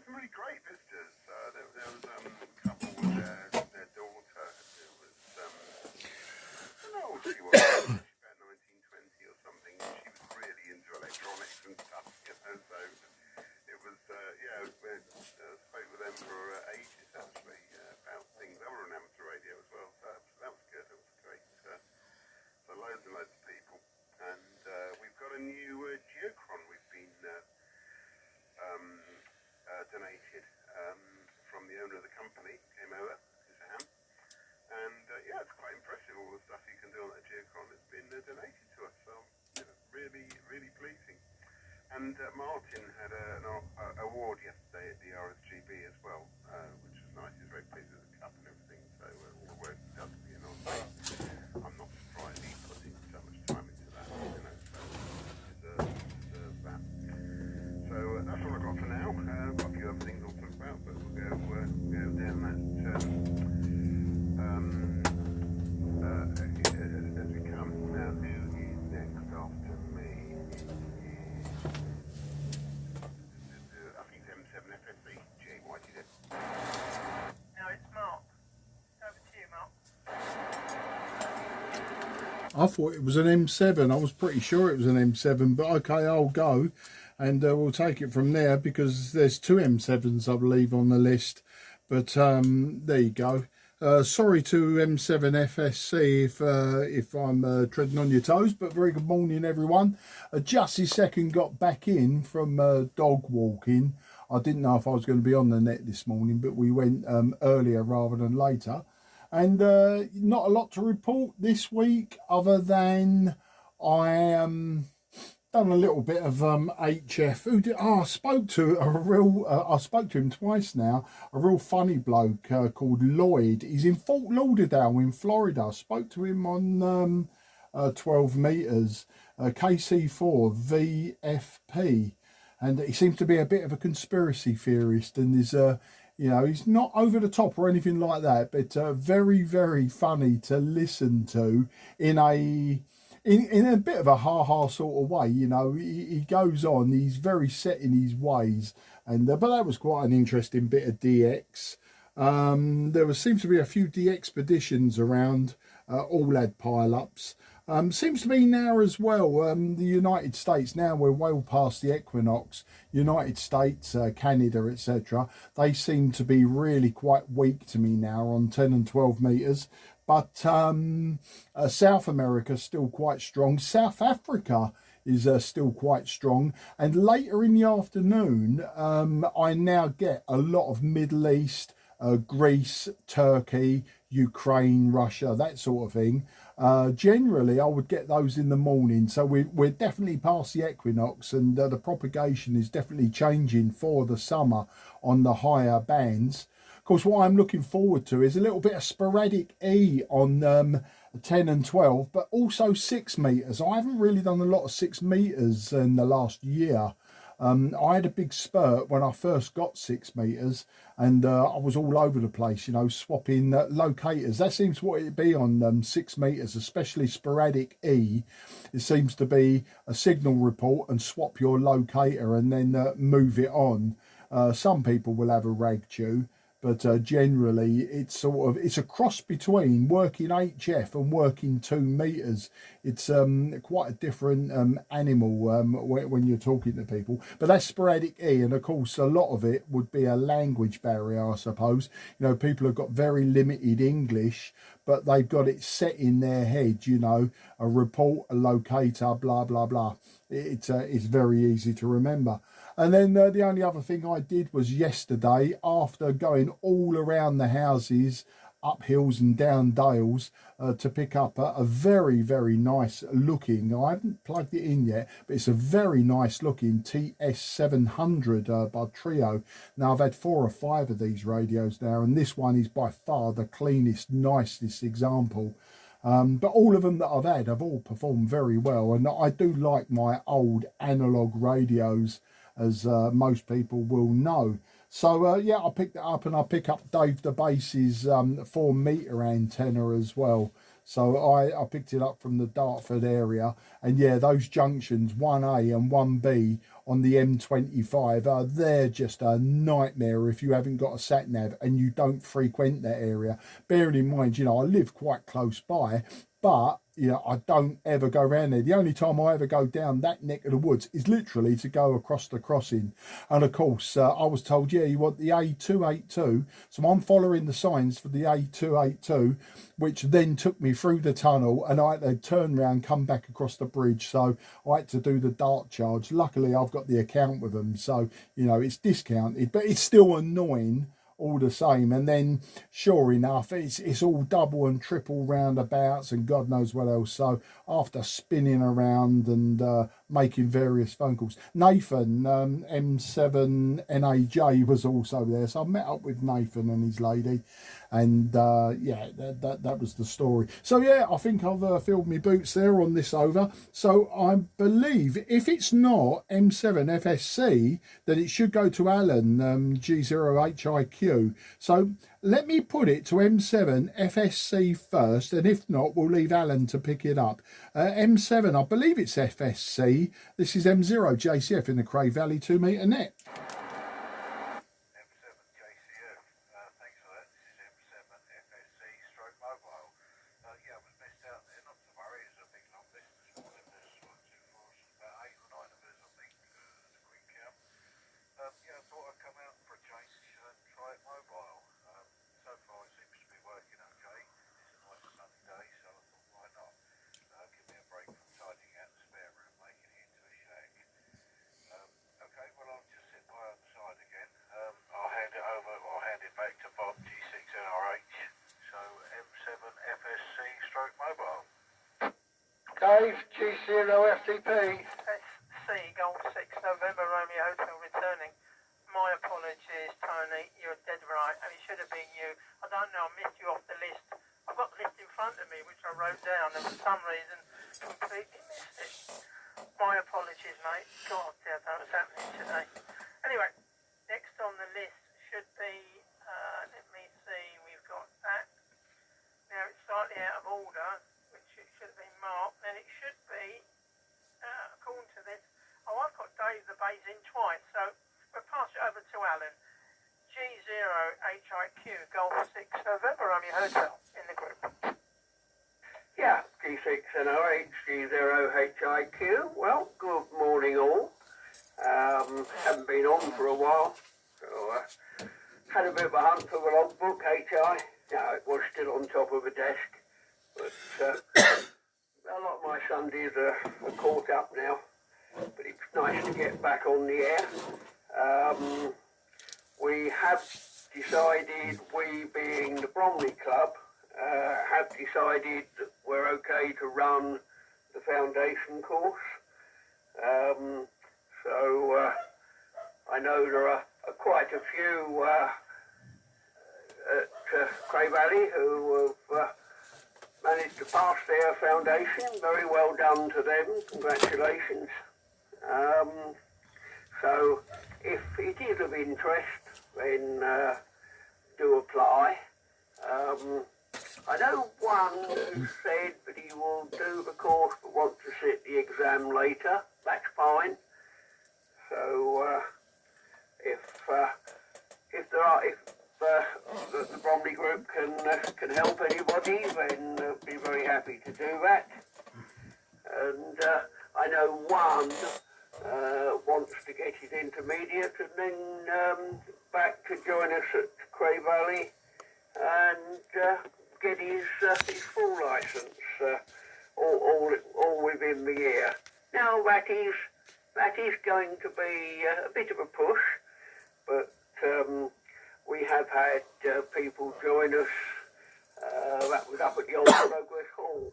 some really great visitors. There was a couple with their daughter. It was, I don't know how old she was, about 19, 20 or something. She was really into electronics and stuff, you know, so it was, yeah, I spoke with them for ages actually about things. They were on amateur radio as well, so that was good. It was great. So loads and loads of people. And we've got a new geochron we've been donated from the owner of the company. Came over, Sam, and yeah, it's quite impressive all the stuff you can do on that geochron. It's been donated to us, so you know, really, really pleasing. And Martin had an award yesterday at the RSGB as well, which was nice. He's very pleased with the cup and everything. So all the work he does for you, I'm not surprised he put in so much time into that. You know, so deserves that. So that's all I've got for now. I've got a few other things I'll talk about, but we'll go down that as we come. Now, who is next after me? I think it's M7 FSC. Jay, why did it? No, it's Mark. Over to you, Mark. I thought it was an M7. I was pretty sure it was an M7, but okay, I'll go. And we'll take it from there because there's two M7s, I believe, on the list. But there you go. Sorry to M7 FSC if I'm treading on your toes, but very good morning, everyone. Just this second got back in from dog walking. I didn't know if I was going to be on the net this morning, but we went earlier rather than later. And not a lot to report this week other than I done a little bit of HF. Who did? Oh, I spoke to I spoke to him twice now. A real funny bloke called Lloyd. He's in Fort Lauderdale in Florida. I spoke to him on 12 meters, KC4 VFP, and he seems to be a bit of a conspiracy theorist. And is you know, he's not over the top or anything like that, but very, very funny to listen to in a bit of a ha-ha sort of way. You know, he goes on, he's very set in his ways, and but that was quite an interesting bit of DX. There seems to be a few DXpeditions around, all had pile-ups. Seems to be now as well, the United States, now we're well past the equinox, United States, Canada, etc. They seem to be really quite weak to me now on 10 and 12 meters. But South America is still quite strong. South Africa is still quite strong. And later in the afternoon, I now get a lot of Middle East, Greece, Turkey, Ukraine, Russia, that sort of thing. Generally, I would get those in the morning. So we're definitely past the equinox, and the propagation is definitely changing for the summer on the higher bands. Of course, what I'm looking forward to is a little bit of sporadic E on 10 and 12, but also 6 meters. I haven't really done a lot of 6 meters in the last year. I had a big spurt when I first got 6 meters, and I was all over the place, you know, swapping locators. That seems what it'd be on 6 meters, especially sporadic E. It seems to be a signal report and swap your locator and then move it on. Some people will have a rag chew, but generally it's it's a cross between working HF and working 2 meters. It's quite a different animal when you're talking to people. But that's sporadic E, and of course a lot of it would be a language barrier, I suppose. You know, people have got very limited English, but they've got it set in their head, you know, a report, a locator, blah blah blah. It's very easy to remember. And then the only other thing I did was yesterday, after going all around the houses, up hills and down dales, to pick up a very, very nice looking, I haven't plugged it in yet, but it's a very nice looking TS-700 by Trio. Now, I've had 4 or 5 of these radios now, and this one is by far the cleanest, nicest example. But all of them that I've had have all performed very well, and I do like my old analog radios, as most people will know. So yeah, I picked it up, and I pick up Dave the Bass's 4 meter antenna as well. So I picked it up from the Dartford area, and yeah, those junctions 1A and 1B on the M25, they're just a nightmare if you haven't got a sat nav and you don't frequent that area. Bearing in mind, you know, I live quite close by, but you know, I don't ever go around there. The only time I ever go down that neck of the woods is literally to go across the crossing. And of course, I was told, yeah, you want the A282. So I'm following the signs for the A282, which then took me through the tunnel, and I had to turn around, come back across the bridge. So I had to do the dart charge. Luckily, I've got the account with them, so you know it's discounted, but it's still annoying all the same. And then sure enough, it's all double and triple roundabouts and God knows what else. So after spinning around and making various phone calls, Nathan, M7NAJ, was also there, so I met up with Nathan and his lady, and yeah, that was the story. So yeah, I think I've filled my boots there on this over. So I believe if it's not M7 FSC, then it should go to Alan, G0HIQ. So let me put it to M7 FSC first, and if not, we'll leave Alan to pick it up. M7, I believe it's FSC. This is M0 JCF in the Cray Valley 2 metre net. Dave, G0FTP. SC Golf 6 November Romeo Hotel returning. My apologies, Tony, you're dead right, and it should have been you. I don't know, I missed you off the list. I've got the list in front of me, which I wrote down, and for some reason, completely missed it. My apologies, mate. God, I don't know what's happening today. Anyway, next on the list should be, let me see, we've got that. Now, it's slightly out of order, which it should have been marked, and it should be, according to this, oh, I've got Dave the Bays in twice, so we'll pass it over to Alan. G0HIQ Golf 6 November Romeo Hotel in the group. Yeah, G6NOH, G0HIQ. Well, good morning all. Haven't been on for a while, so had a bit of a hunt for the logbook, HI. No, it was still on top of a desk, but a lot of my Sundays are caught up now, but it's nice to get back on the air. We have decided, we being the Bromley Club, have decided that we're okay to run the foundation course. So I know there are quite a few at Cray Valley who have managed to pass their foundation. Very well done to them, congratulations. So if it is of interest, then do apply. I know one who said that he will do the course but wants to sit the exam later. That's fine. So if the Bromley group can help anybody, then be very happy to do that. And I know one wants to get his intermediate and then back to join us at Cray Valley and get his full licence all within the year. Now that is going to be a bit of a push, but we have had people join us. That was up at the Old Progress Hall.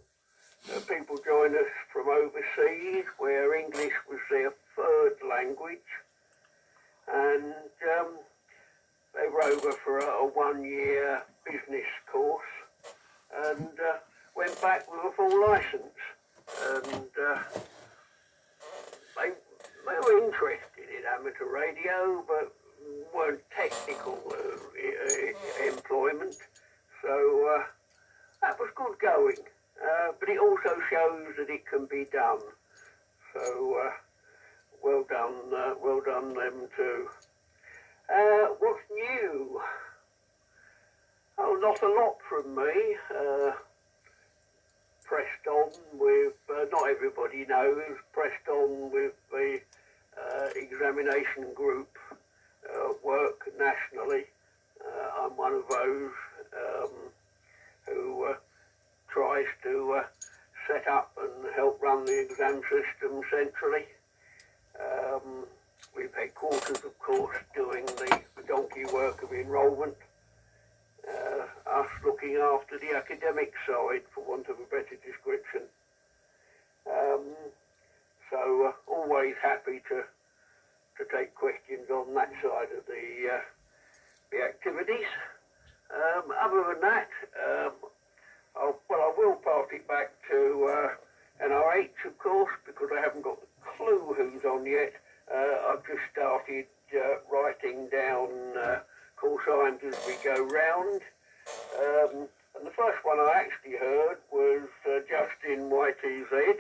People join us from overseas where English was their third language, and they were over for a 1-year business course and went back with a full licence, and they were interested in amateur radio but weren't technical employment, so that was good going. But it also shows that it can be done. So well done them too. What's new? Oh, not a lot from me. Pressed on with, not everybody knows, pressed on with the examination group work nationally. I'm one of those who tries to set up and help run the exam system centrally. With headquarters, of course, doing the donkey work of enrolment. Us looking after the academic side, for want of a better description. So always happy to take questions on that side of the activities. Other than that, I will pass it back to NRH, of course, because I haven't got a clue who's on yet. I've just started writing down call signs as we go round. And the first one I actually heard was Justin YTZ.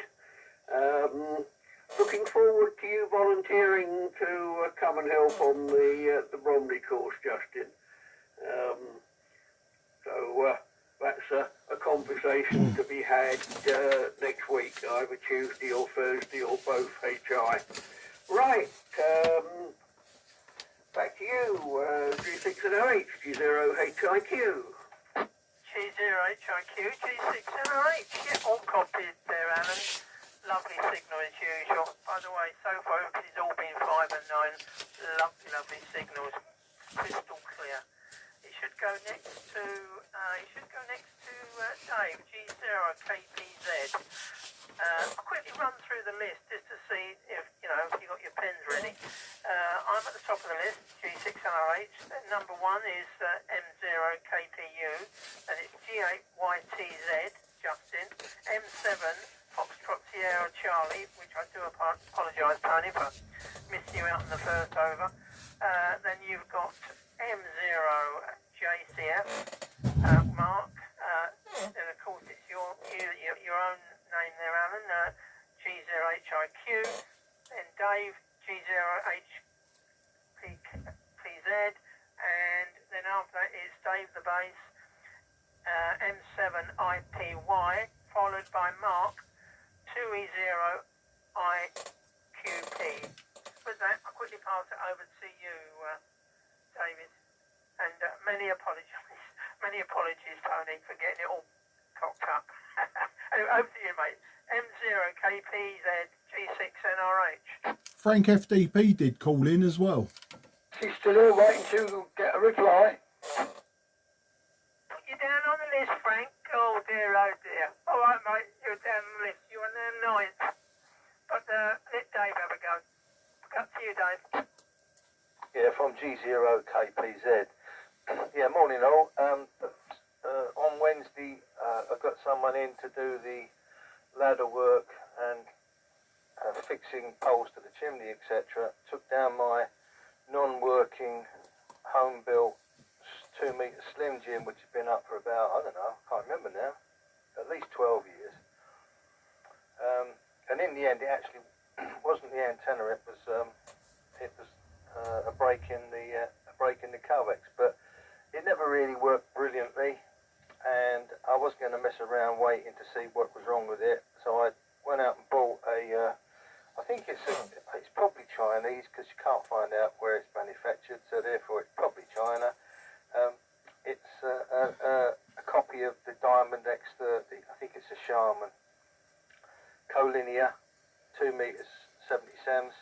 Looking forward to you volunteering to come and help on the Bromley course, Justin. So that's a conversation to be had next week, either Tuesday or Thursday or both HI. Right, back to you, G6NOH, G0HIQ. G0HIQ, G6NOH, yeah, all copied there, Alan. Lovely signal as usual. By the way, so far it's all been 5 and 9. Lovely signals, crystal clear. It should go next to Dave, G0KPZ. I'll quickly run through the list just to see if you got your pens ready. I'm at the top of the list, G6NRH. Number 1 is M0KPU, and it's G8YTZ, Justin. M7, Foxtrot Sierra Charlie, which I do apologise, Tony, for missing you out in the first over. Then you've got M0JCF, Mark. Then of course it's your own name there, Alan. G0HIQ. Then Dave, G0HPZ. And then after that is Dave the Bass, M7IPY, followed by Mark, 2E0IQP. With that, I'll quickly pass it over to you, David. And many apologies, Tony, for getting it all cocked up. Anyway, over to you, mate. M0KPZ, G6NRH. Frank FDP did call in as well. She's still here waiting to get a reply. Put you down on the list, Frank. Oh dear, oh dear. All right, mate, you're down on the list. You're on the 9th. But let Dave have a go. Up to you, Dave. Yeah, from G0KPZ. Yeah, morning all. On Wednesday, I got someone in to do the ladder work and fixing poles to the chimney, etc. Took down my non-working home-built 2-metre slim gym, which has been up for about, I don't know, I can't remember now, at least 12 years. And in the end, it actually wasn't the antenna; it was a break in the coax. But it never really worked brilliantly, and I wasn't going to mess around waiting to see what was wrong with it. So I went out and bought I think it's probably Chinese, because you can't find out where it's manufactured, so therefore it's probably China. It's a copy of the Diamond X30. I think it's a Shaman. Collinear, 2 meters, 70 sems,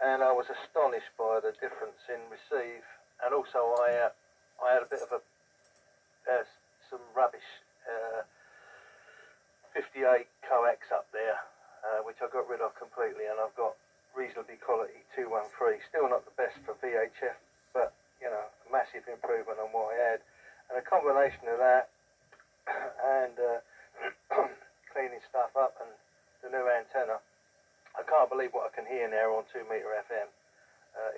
and I was astonished by the difference in receive. And also I had a bit of some rubbish 58 coax up there, which I got rid of completely, and I've got reasonably quality 213. Still not the best for VHF, but you know, a massive improvement on what I had. And a combination of that and cleaning stuff up and the new antenna, I can't believe what I can hear now on 2 meter FM,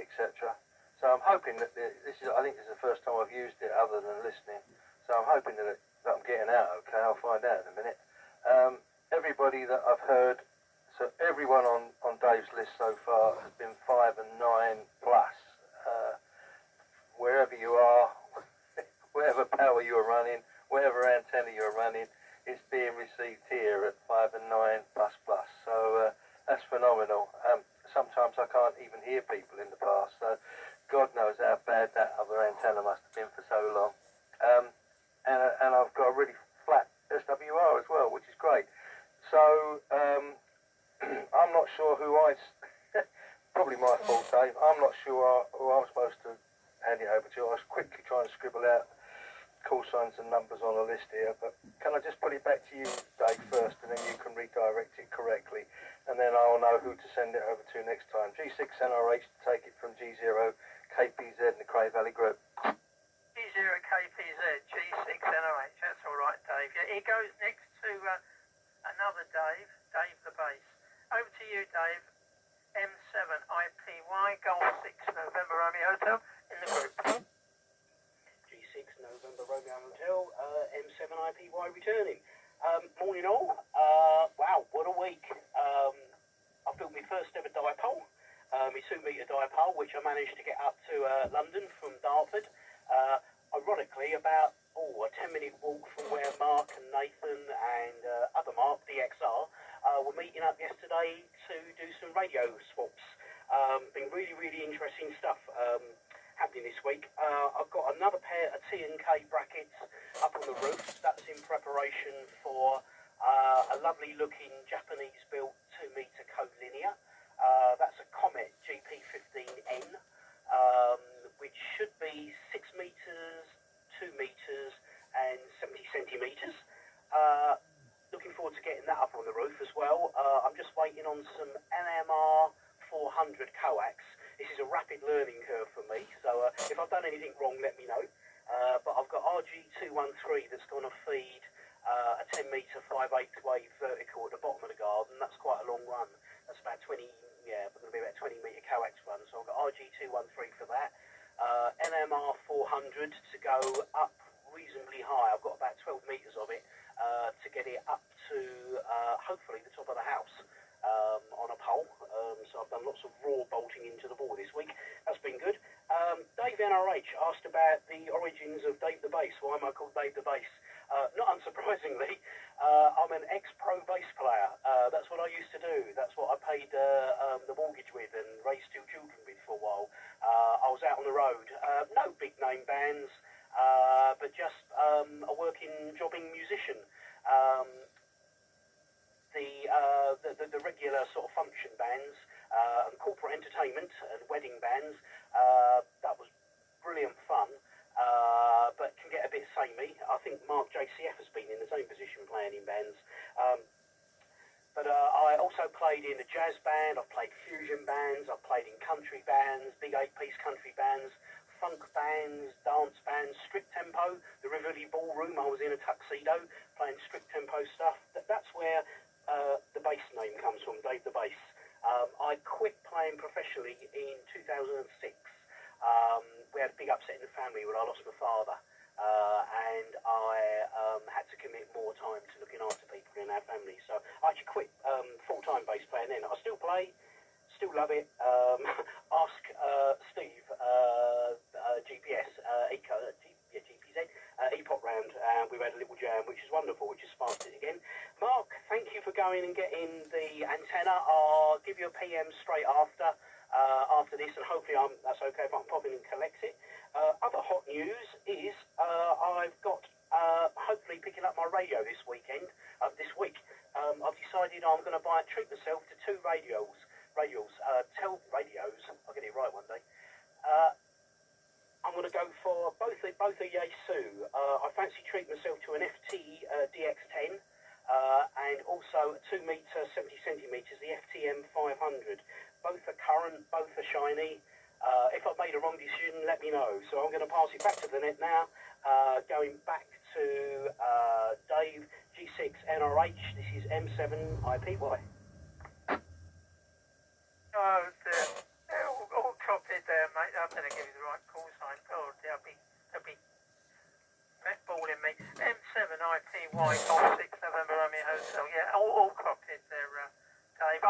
etc. So I'm hoping that I think this is the first time I've used it other than listening. So I'm hoping that I'm getting out okay. I'll find out in a minute. Everybody that I've heard So everyone on Dave's list so far has been 5 and 9 plus. Wherever you are, whatever power you're running, whatever antenna you're running, it's being received here at 5 and 9 plus plus. So that's phenomenal. Sometimes I can't even hear people in the past, so God knows how bad that other antenna must have been for so long. And I've got a really flat SWR as well, which is great. So I'm not sure who probably my fault, Dave. I'm not sure who I'm supposed to hand it over to. I was quickly trying to scribble out call signs and numbers on a list here, but can I just put it back to you, Dave, first, and then you can redirect it correctly, and then I'll know who to send it over to next time. G6NRH to take it from G0 KPZ and the Cray Valley Group. G0 KPZ, G6NRH, that's all right, Dave. Yeah, it goes next to another Dave, Dave the Bass. Over to you, Dave. M7IPY, Golf 6 November Romeo Hotel in the group. G6 November Romeo Hotel, M7IPY returning. Morning all. Wow, what a week. I built my first ever dipole, my 2-metre dipole, which I managed to get up to London from Dartford. Ironically, about a 10-minute walk from where Mark and Nathan and other Mark, DXR, were meeting up yesterday to do some radio swaps. Been really, really interesting stuff happening this week. I've got another pair of T&K brackets up on the roof. That's in preparation for a lovely looking Japanese built 2-metre co-linear. That's a Comet GP15N, which should be 6 metres, 2 metres and 70 centimetres. Looking forward to getting that up on the roof as well. I'm just waiting on some NMR 400 coax. This is a rapid learning curve for me, so if I've done anything wrong, let me know. But I've got RG213 that's going to feed a 10-metre 5/8 wave vertical at the bottom of the garden. That's quite a long run. That's about 20, going to be about 20-metre coax run. So I've got RG213 for that. NMR 400 to go up reasonably high. I've got about 12 metres of it to get it up to hopefully the top of the house on a pole. So I've done lots of raw bolting into the wall this week. That's been good. Dave NRH asked about the origins of Dave the Bass. Why am I called Dave the Bass? Not unsurprisingly, I'm an ex-pro bass player. That's what I used to do. That's what I paid the mortgage with and raised 2 children with for a while. I was out on the road. No big name bands, but just a working, jobbing musician. The regular sort of function bands and corporate entertainment and wedding bands, that was brilliant fun, but can get a bit samey. I think Mark JCF has been in the same position playing in bands. But I also played in a jazz band, I've played fusion bands, I've played in country bands, big 8-piece country bands, funk bands, dance bands, strict tempo, the Rivoli Ballroom. I was in a tuxedo playing strict tempo stuff. That's where the bass name comes from, Dave the Bass. I quit playing professionally in 2006. We had a big upset in the family when I lost my father, and I had to commit more time to looking after people in our family. So I actually quit full-time bass playing then. I still play, still love it. Ask Steve, GPS, GPZ, E-Pop round. We had a little jam, which is wonderful, which has sparked it again. Mark, thank you for going and getting the antenna. I'll give you a PM straight after this, and hopefully that's okay if I can pop in and collect it. Other hot news is I've got hopefully picking up my radio this week. I've decided I'm going to treat myself to 2 radios. I'll get it right one day. I'm going to go for both a Yaesu. I fancy treating myself to an FT DX10 and also a 2-metre 70 centimetres, the FTM 500. Both are current, both are shiny. If I've made a wrong decision, let me know. So I'm going to pass it back to the net now. Going back to Dave, G6 NRH. This is M7IPY. Oh dear. They're all copied there, mate. I'm going to give you the right call sign. God, they'll be balling me. M7IPY, Golf 6 November Romeo Hotel. Yeah, all copied there, Dave.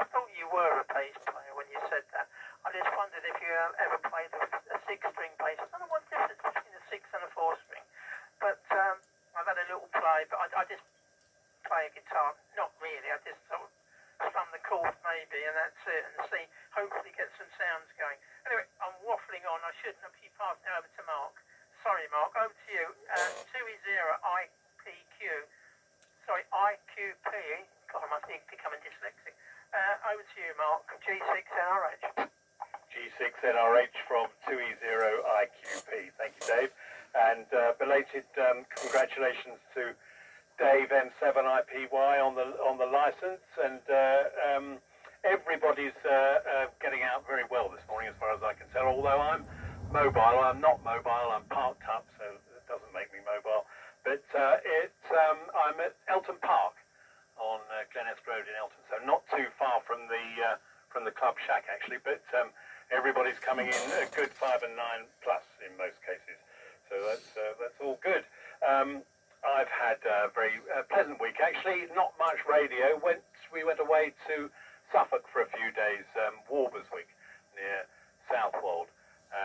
were a bass player when you said that. I just wondered if you ever played a six-string bass. I don't know what the difference between a six and a four-string. But I've had a little play, but I just play a guitar. Not really. I just sort of strum the chords maybe, and that's it. And see, hopefully get some sounds going. Anyway, I'm waffling on. I shouldn't have. You passed it over to Mark. Sorry, Mark. Over to you. 2E0IPQ. Sorry, IQP. God, I must be becoming dyslexic. Over to you, Mark. G6NRH. G6NRH from 2E0IQP. Thank you, Dave. And belated congratulations to Dave M7IPY on the license. And everybody's getting out very well this morning, as far as I can tell. Although I'm mobile, I'm not mobile. I'm parked up, so it doesn't make me mobile. But I'm at Elton Park on Glenesk Road in Elton, so not too far from the club shack actually. But everybody's coming in a good 5 and 9 plus in most cases, so that's all good. I've had a very pleasant week actually. Not much radio. We went away to Suffolk for a few days, Warbur's Week near Southwold,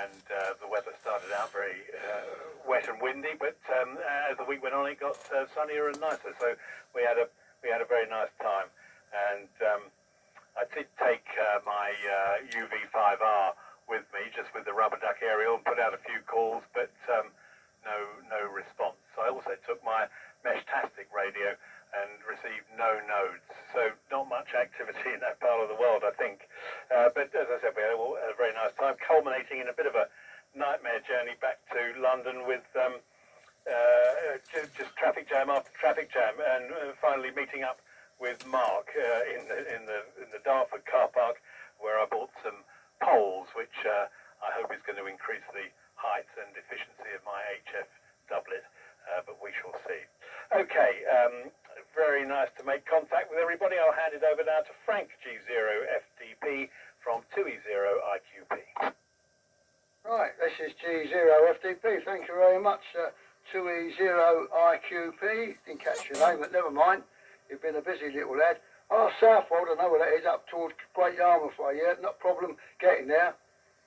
and the weather started out very wet and windy, but as the week went on, it got sunnier and nicer. So we had a very nice time, and I did take my UV5R with me, just with the rubber duck aerial, and put out a few calls, but no response. So I also took my Meshtastic radio and received no nodes. So not much activity in that part of the world, I think. But as I said, we had a very nice time, culminating in a bit of a nightmare journey back to London with just traffic jam after traffic jam, and finally meeting up with Mark in the Dartford car park, where I bought some poles, which I hope is going to increase the height and efficiency of my HF doublet, but we shall see. Okay, very nice to make contact with everybody. I'll hand it over now to Frank G0FDP from 2E0IQP. Right, this is G0FDP. Thank you very much, 2E0IQP. Didn't catch your name, but never mind. You've been a busy little lad. Oh, Southwold, I know where that is, up towards Great Yarmouth Way, yeah? Not a problem getting there.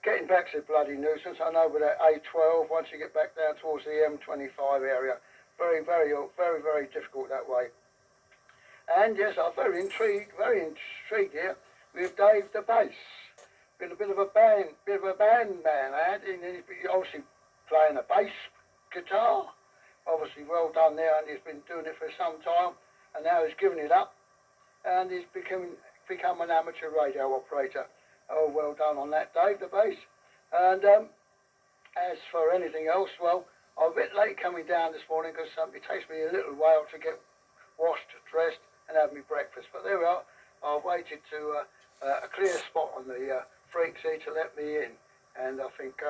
Getting back's a bloody nuisance. I know with that A12, once you get back down towards the M25 area. Very, very, very, very difficult that way. And yes, I'm very intrigued here with Dave the bass. Been a bit of a band man, lad. He's obviously playing a bass guitar. Obviously well done there, and he's been doing it for some time, and now he's given it up, and he's become an amateur radio operator. Oh, well done on that, Dave the bass. And as for anything else, well, I'm a bit late coming down this morning because it takes me a little while to get washed, dressed, and have my breakfast. But there we are. I waited to a clear spot on the freak seat to let me in, and I think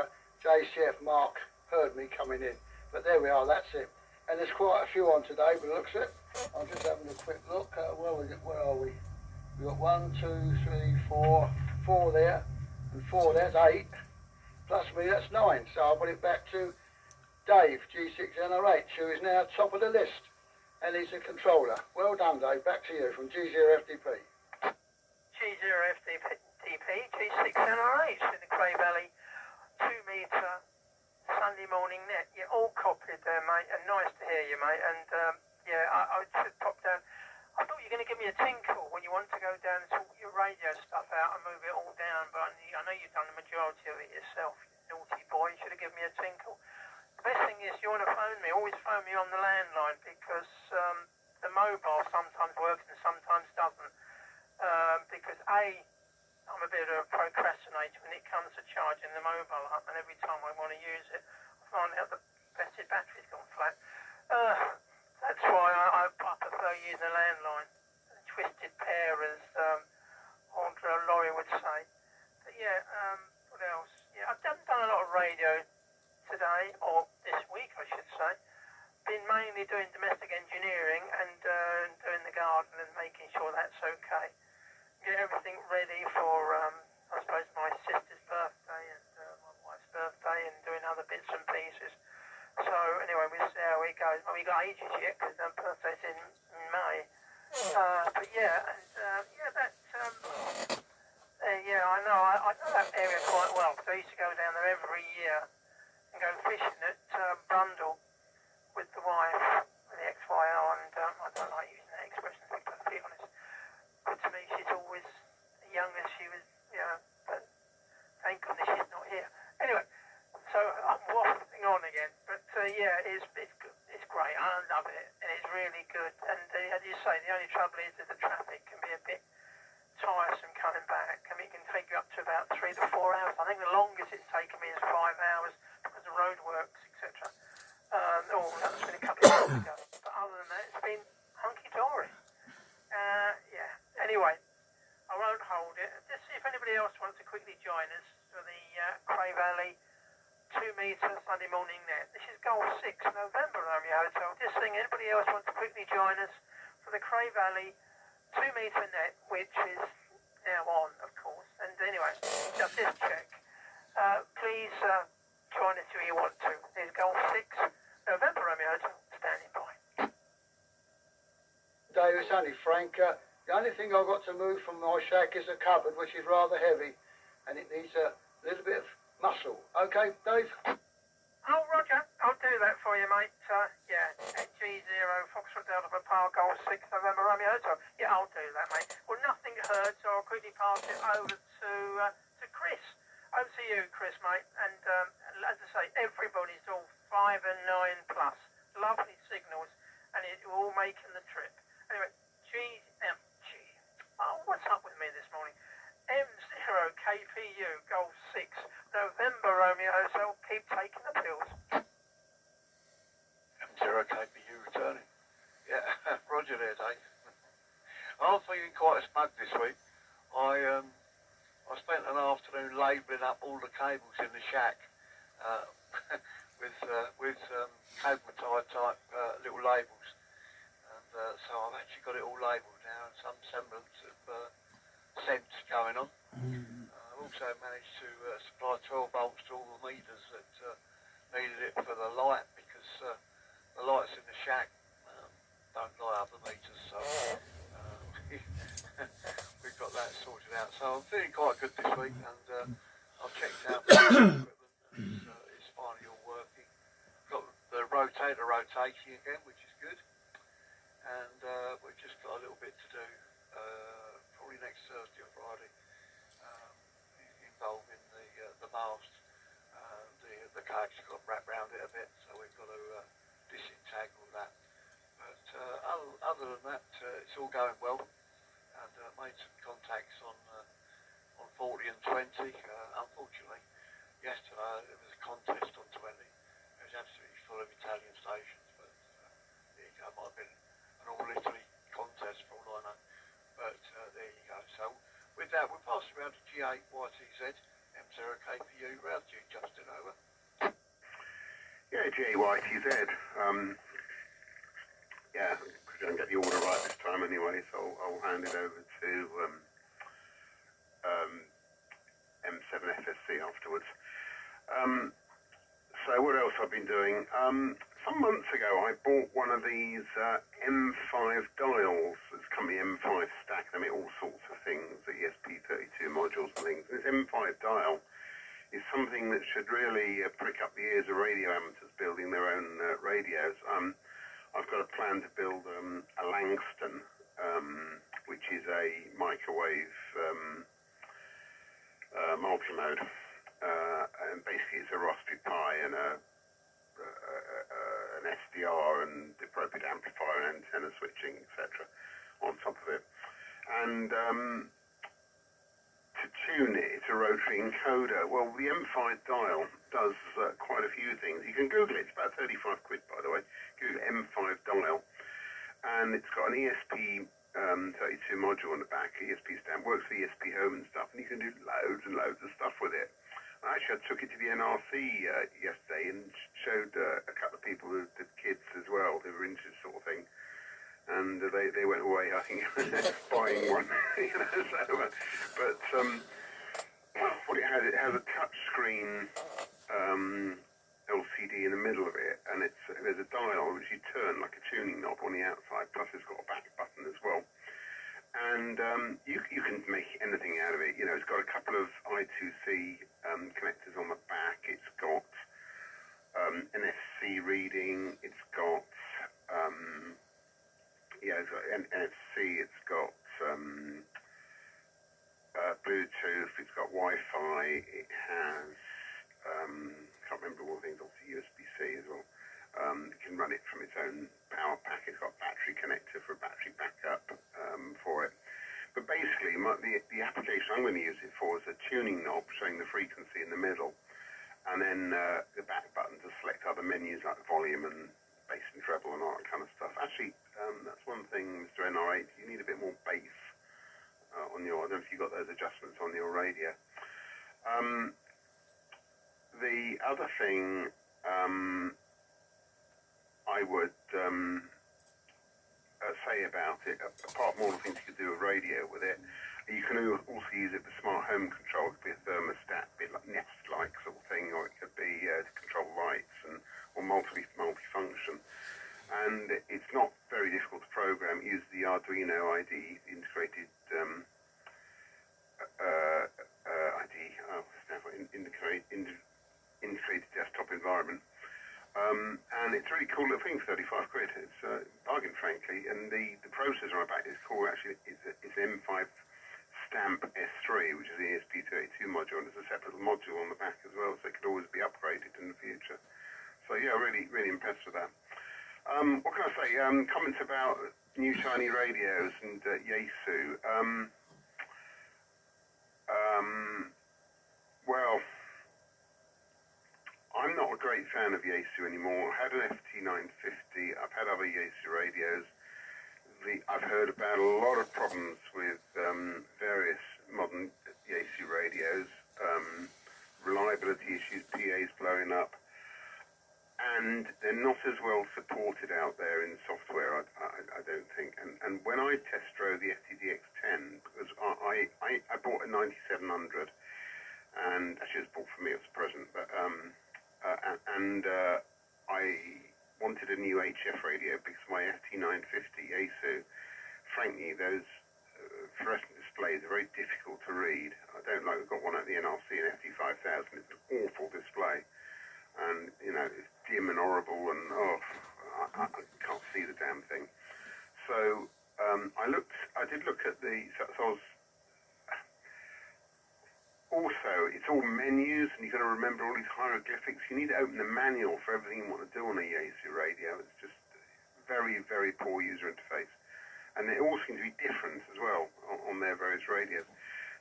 JCF Mark heard me coming in. But there we are. That's it. And there's quite a few on today, but looks it. I'm just having a quick look. Where are we? We've got 1, 2, 3, 4 there, and 4 there's 8. Plus me, that's 9. So I'll put it back to Dave, G6NRH, who is now top of the list, and he's a controller. Well done, Dave. Back to you from G0FDP. G0FDP, G6NRH in the Cray Valley, 2 metre Sunday morning net. You're all copied there, mate, and nice to hear you, mate. And yeah, I should pop down. I thought you were going to give me a tinkle when you want to go down and sort your radio stuff out and move it all down, but I know you've done the majority of it yourself, you naughty boy. You should have given me a tinkle. The best thing is you want to phone me, always phone me on the landline, because the mobile sometimes works and sometimes doesn't. Because I'm a bit of a procrastinator when it comes to charging the mobile up, and every time I want to use it, I find out the battery's gone flat. That's why I prefer using a landline. A twisted pair, as Andre Laurie would say. But yeah, what else? Yeah, I've done a lot of radio today, or this week I should say. Been mainly doing domestic engineering and doing the garden and making sure that's okay. Get everything ready for, I suppose, my sister's birthday and my wife's birthday, and doing other bits and pieces. So anyway, we'll see how it goes. Well, we got ages yet because her birthday's in May. But yeah, and yeah, Yeah, I know. I know that area quite well. So I used to go down there every year and go fishing at Brundle with the wife, with the ex-YO, and I don't like using that expression, to be perfectly honest. But to me, she's always young as she was, you know, but thank goodness she's not here. Anyway, so I'm waffling on again, but yeah, it's good. It's great. I love it, and it's really good. And as you say, the only trouble is that the traffic can be a bit tiresome coming back. I mean, it can take you up to about 3 to 4 hours. I think the longest it's taken me is 5 hours because of roadworks, etc. Oh, that was been a couple of years ago. But other than that, it's been hunky-dory. Yeah. Anyway, I won't hold it. Just see if anybody else wants to quickly join us for the Cray Valley 2-metre Sunday morning net. This is Golf 6 November Romeo Hotel. Just seeing anybody else wants to quickly join us for the Cray Valley 2-metre net, which is now on, of course. And anyway, just this check. Please join us if you want to. There's Golf 6 November Romeo Hotel standing by. Dave, it's only Frank. The only thing I've got to move from my shack is a cupboard, which is rather heavy, and it needs a little bit of muscle. Okay, Dave? Oh, Roger. I'll do that for you, mate. Yeah, G0, Foxtrot Delta Papa, Golf 6 November Romeo Hotel. Yeah, I'll do that, mate. Well, nothing heard, so I'll quickly pass it over to Chris. Over to you, Chris, mate. And as I say, everybody's all 5 and 9 plus. Lovely signals, and it's all making the trip. Anyway, GMG. Oh, what's up with me this morning? M0 KPU Golf 6 November Romeo Hotel. Keep taking the pills. M0 KPU returning. Yeah, Roger there, Dave. I'm feeling quite smug this week. I spent an afternoon labelling up all the cables in the shack with cable-tie type little labels, and so I've actually got it all labelled now, and some semblance of sense going on. I've also managed to supply 12 volts to all the meters that needed it for the light, because the lights in the shack don't light up the meters, so we've got that sorted out. So I'm feeling quite good this week, and I've checked out the equipment, and it's finally all working. Got the rotator rotating again, which is good, and we've just got a little bit to do, probably next Thursday or Friday, involving the mast. The coax got wrapped around it a bit, so we've got to disentangle that. But other than that, it's all going well, and made some contacts on 40 and 20. Unfortunately, yesterday there was a contest on 20. It was absolutely full of Italian stations, but there you go, might have been an all-Italy contest for all I know. But there you go. So with that, we'll pass around to G8YTZ, M0 KPU, round to you, Justin, over. Yeah, G8YTZ. Yeah, I don't get the order right this time anyway, so I'll hand it over to M7 FSC afterwards. So what else I've been doing? Some months ago I bought one of these M5 dials. It's company M5 stack. They make all sorts of things, the ESP32 modules and things. This M5 dial is something that should really prick up the ears of radio amateurs building their own radios. I've got a plan to build a Langston, which is a microwave multimode, and basically it's a Raspberry Pi and an SDR and the appropriate amplifier and antenna switching, etc. on top of it. And to tune it, it's a rotary encoder. Well, the M5 dial does quite a few things. You can Google it. It's about 35 quid, by the way. Google M5 dial. And it's got an ESP32 module on the back, ESP stand, works with ESP home and stuff, and you can do loads and loads of stuff with it. Actually, I took it to the NRC yesterday and showed a couple of people, the kids as well, who were into this sort of thing. And they went away, I think, buying one. You know, so, but what it has a touch screen LCD in the middle of it, and there's a dial which you turn like a tuning knob on the outside, plus it's got a back button as well. and you can make anything out of it. You know, it's got a couple of I2C connectors on the back. It's got NFC reading. It's got it's got NFC. It's got Bluetooth. It's got Wi-Fi. It has can't remember all the things. Obviously USB-C as well. It can run it from its own power pack. It's got battery connector for a battery backup for it. But basically, the application I'm going to use it for is a tuning knob showing the frequency in the middle, and then the back button to select other menus like volume and bass and treble and all that kind of stuff. Actually, that's one thing, Mr. NR8, you need a bit more bass on your, I don't know if you got those adjustments on your radio. The other thing I would say about it, apart from all the things you could do with radio with it, you can also use it for smart home control. It could be a thermostat, a bit like Nest-like sort of thing, or it could be to control lights or multi-function. And it's not very difficult to program. Use the Arduino IDE, the integrated integrated desktop environment. And it's a really cool little thing for 35 quid. It's a bargain, frankly. And the processor on the back is cool. Actually, it's M5 Stamp S3, which is the ESP32 module, and there's a separate module on the back as well, so it could always be upgraded in the future. So yeah, really, really impressed with that. What can I say? Comments about new shiny radios and Yaesu. Well, I'm not a great fan of Yaesu anymore. I had an FT950. I've had other Yaesu radios. I've heard about a lot of problems with various modern Yaesu radios, reliability issues, PAs blowing up, and they're not as well supported out there in software, I don't think. And when I test drove the FTDX10, because I bought a 9700, and actually it was bought for me as a present, but I wanted a new HF radio because my FT950 Yaesu, frankly, those fluorescent displays are very difficult to read. I don't like, we've got one at the NRC, an FT5000, it's an awful display. And, you know, it's dim and horrible, and, I can't see the damn thing. So, I did look at so I was, also, it's all menus, and you've got to remember all these hieroglyphics. You need to open the manual for everything you want to do on a Yaesu radio. It's just very, very poor user interface. And they all seem to be different as well on their various radios.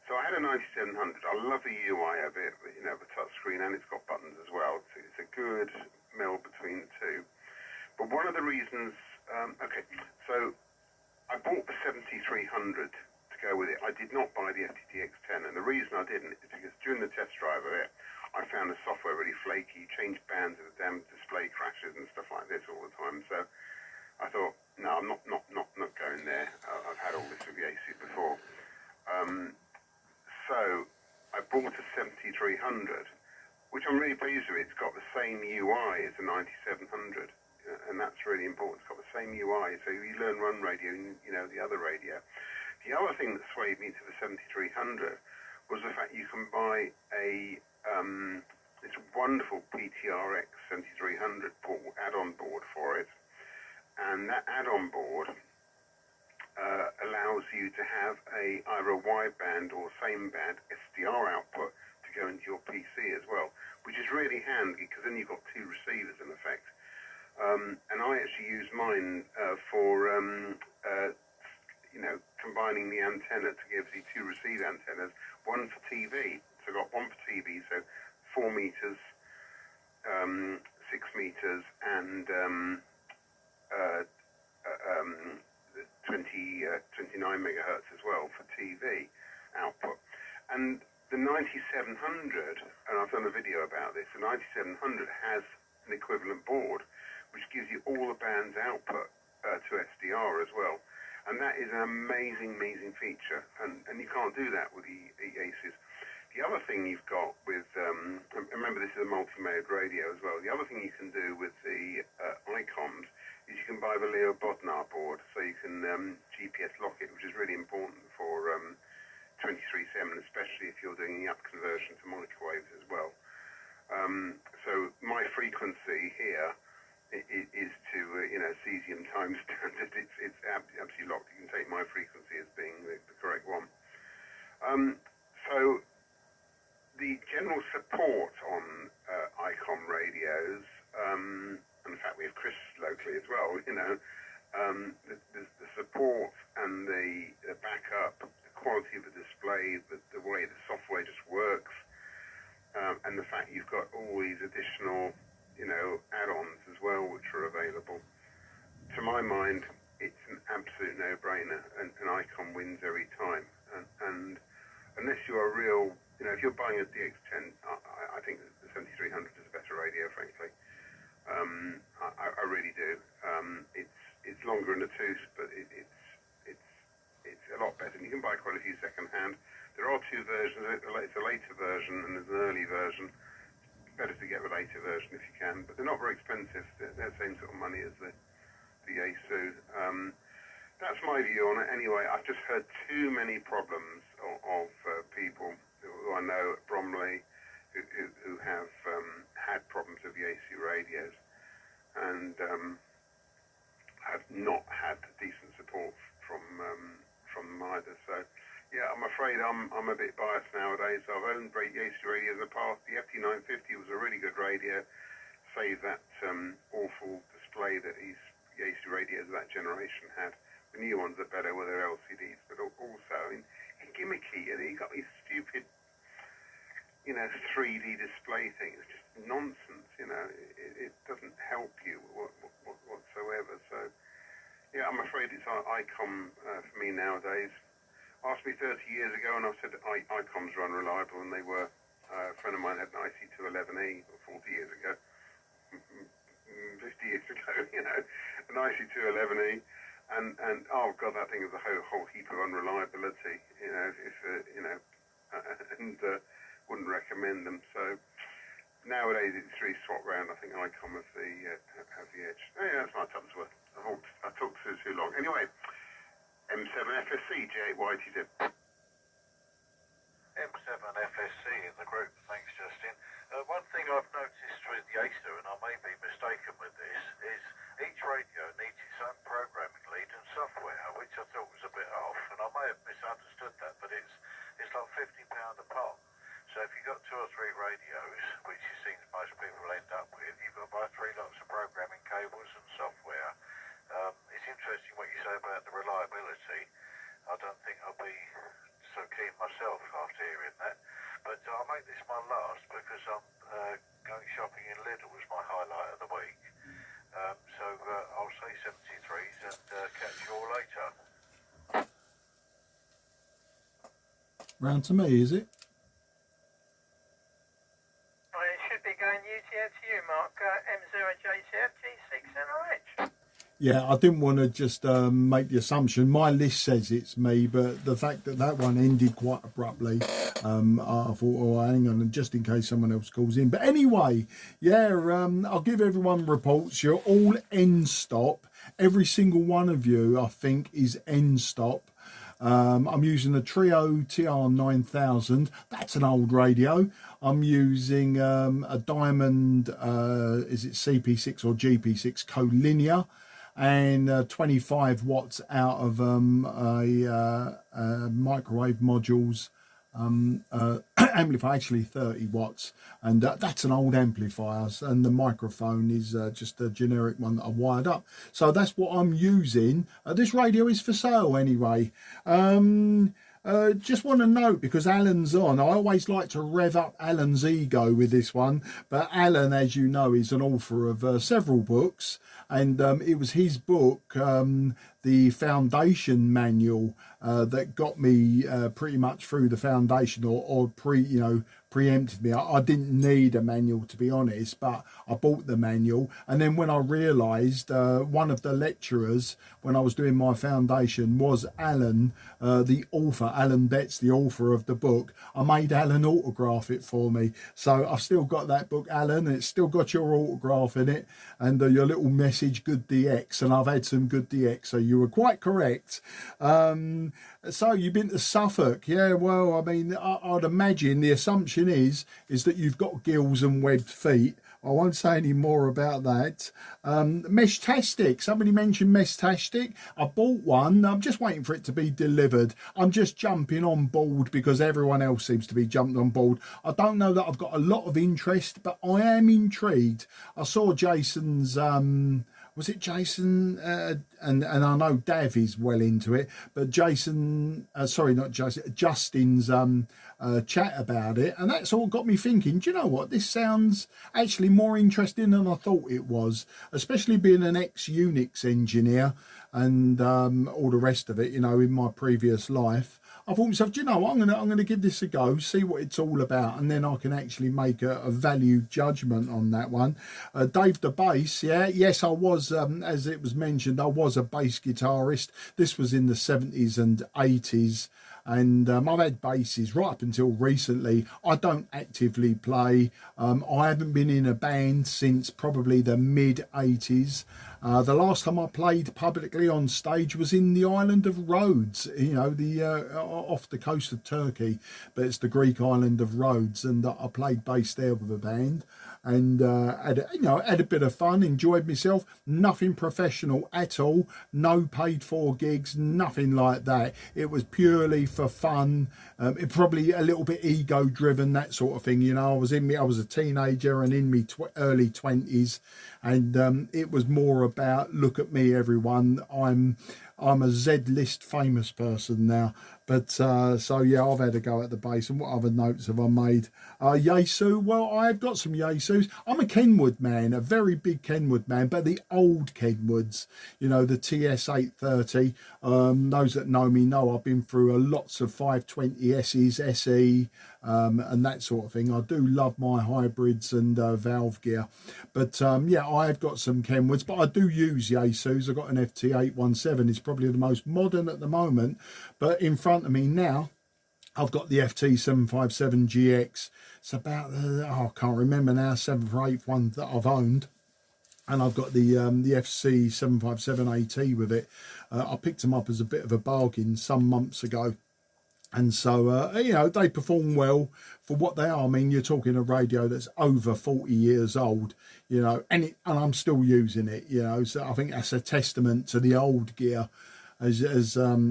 So I had a 9700. I love the UI of it, you know, the touch screen, and it's got buttons as well. So it's a good meld between the two. But one of the reasons, so I bought the 7300 to go with it. I did not buy the FTDX10, and the reason I didn't is because during the test drive of it, I found the software really flaky, changed bands of the damn display crashes and stuff like this all the time. So I thought, no, I'm not going there. I've had all this with Yaesu before. So I bought a 7300, which I'm really pleased with. It's got the same UI as the 9700, and that's really important. It's got the same UI, so you learn one radio, you know, the other radio. The other thing that swayed me to the 7300 was the fact you can buy this wonderful PTRX 7300 add-on board for it, and that add-on board allows you to have either a wideband or same band SDR output to go into your PC as well, which is really handy because then you've got two receivers in effect. And I actually use mine for you know, combining the antenna to give you two receive antennas, one for TV. So I've got one for TV, so 4 meters, 6 meters, and 29 megahertz as well for TV output. And the 9700, and I've done a video about this, the 9700 has an equivalent board which gives you all the band's output to SDR as well. And that is an amazing, amazing feature, and you can't do that with the Yaesus. The other thing you've got with, remember this is a multi-mode radio as well, the other thing you can do with the ICOMs is you can buy the Leo Bodnar board, so you can GPS lock it, which is really important for 23.7, especially if you're doing the up conversion to monitor waves as well. So my frequency here is to cesium time standard. It's absolutely locked. You can take my frequency as being the correct one. So the general support on ICOM radios, and in fact we have Chris locally as well, the support and the backup, the quality of the display, the way the software just works, and the fact you've got all these additional add-ons as well which are available. To my mind, it's an absolute no-brainer, and ICOM wins every time. And unless you're a real, if you're buying a DX10, I think the 7300 is a better radio, frankly. I really do. It's longer in the tooth, but it's a lot better. And you can buy quite a few second-hand. There are two versions. It's a later version and there's an early version. It's better to get the later version if you can, but they're not very expensive. They're the same sort of money as the Yaesu. That's my view on it. Anyway, I've just heard too many problems of people who I know at Bromley who have had problems with Yaesu radios and have not had decent support from them either. So, yeah, I'm afraid I'm a bit biased nowadays. I've owned Yaesu radios in the past. The FT950 was a really good radio, save that awful display that these Yaesu radios of that generation had. The new ones are better with their LCDs, but also, gimmicky, and you got these stupid, 3D display things. It's just nonsense, It doesn't help you whatsoever. So, yeah, I'm afraid it's ICOM for me nowadays. Asked me 30 years ago, and I said ICOMs are unreliable, and they were. A friend of mine had an IC211E 40 years ago, 50 years ago, an IC211E. And oh god, that thing is a whole heap of unreliability. Wouldn't recommend them. So nowadays it's really swapped round. I think ICOM have the edge. Oh, yeah, that's my time's worth. I talked too long. Anyway, M7 FSC J8YTZ. M7 FSC in the group. Thanks, Justin. One thing I've noticed with Yaesu, and I may be mistaken with this, is each radio needs its own programming lead and software, which I thought was a bit off, and I may have misunderstood that, but it's like £50 apart. So if you've got 2 or 3 radios, which it seems most people end up with, you've got to buy 3 lots of programming cables and software. It's interesting what you say about the reliability. I don't think I'll be so keen myself after hearing that. But I'll make this my last because I'm going shopping in Lidl was my highlight of the week. So I'll say 73s and catch you all later. Round to me, is it? Well, it should be going to you, Mark. M0JCF G6NRH. Yeah, I didn't want to just make the assumption. My list says it's me, but the fact that one ended quite abruptly, I thought, oh, hang on, just in case someone else calls in. But anyway, yeah, I'll give everyone reports. You're all end stop. Every single one of you, I think, is end stop. I'm using a Trio TR-9000. That's an old radio. I'm using a Diamond, is it CP6 or GP6 collinear, and 25 watts out of a microwave modules amplifier, actually 30 watts, and that's an old amplifier, and the microphone is just a generic one that I wired up. So that's what I'm using. This radio is for sale anyway. Just want to note, because Alan's on, I always like to rev up Alan's ego with this one, but Alan, as you know, is an author of several books, and it was his book, the Foundation Manual, that got me pretty much through the foundation, or preempted me. I didn't need a manual, to be honest, but I bought the manual. And then when I realised one of the lecturers when I was doing my foundation was Alan, the author, Alan Betts, the author of the book. I made Alan autograph it for me. So I've still got that book, Alan. It's still got your autograph in it and your little message, good DX. And I've had some good DX, so you were quite correct. So you've been to Suffolk. Yeah, well, I mean, I'd imagine the assumption is that you've got gills and webbed feet. I won't say any more about that. Mesh-tastic. Somebody mentioned Mesh-tastic. I bought one. I'm just waiting for it to be delivered. I'm just jumping on board because everyone else seems to be jumped on board. I don't know that I've got a lot of interest, but I am intrigued. I saw Jason's... was it Jason? And I know Dav is well into it, but Jason, sorry, not Jason, Justin's chat about it. And that's all got me thinking, do you know what? This sounds actually more interesting than I thought it was, especially being an ex-Unix engineer and all the rest of it, you know, in my previous life. I thought to myself, do you know what, I'm gonna give this a go, see what it's all about, and then I can actually make a value judgment on that one. Dave the bass, yeah, yes, I was, as it was mentioned, I was a bass guitarist. This was in the 70s and 80s. And I've had basses right up until recently. I don't actively play. I haven't been in a band since probably the mid-80s. The last time I played publicly on stage was in the island of Rhodes, you know, the off the coast of Turkey, but it's the Greek island of Rhodes, and I played bass there with a band. And had a bit of fun, enjoyed myself. Nothing professional at all, no paid for gigs, nothing like that. It was purely for fun. It probably a little bit ego driven, that sort of thing. You know, I was a teenager and in me early 20s, and it was more about, look at me, everyone. I'm a Z-list famous person now. But so yeah, I've had a go at the bass. And what other notes have I made? Yaesu, well, I've got some Yaesus. I'm a Kenwood man, a very big Kenwood man, but the old Kenwoods, you know, the TS-830. Those that know me know I've been through lots of 520Ss, SE, and that sort of thing. I do love my hybrids and valve gear. But yeah, I've got some Kenwoods, but I do use Yaesus. I've got an FT817. It's probably the most modern at the moment. But in front of me now, I've got the FT757GX. It's about, I can't remember now, 7th or 8th one that I've owned. And I've got the FC757AT with it. I picked them up as a bit of a bargain some months ago. And so, you know, they perform well for what they are. I mean, you're talking a radio that's over 40 years old, you know, and I'm still using it, you know. So I think that's a testament to the old gear. As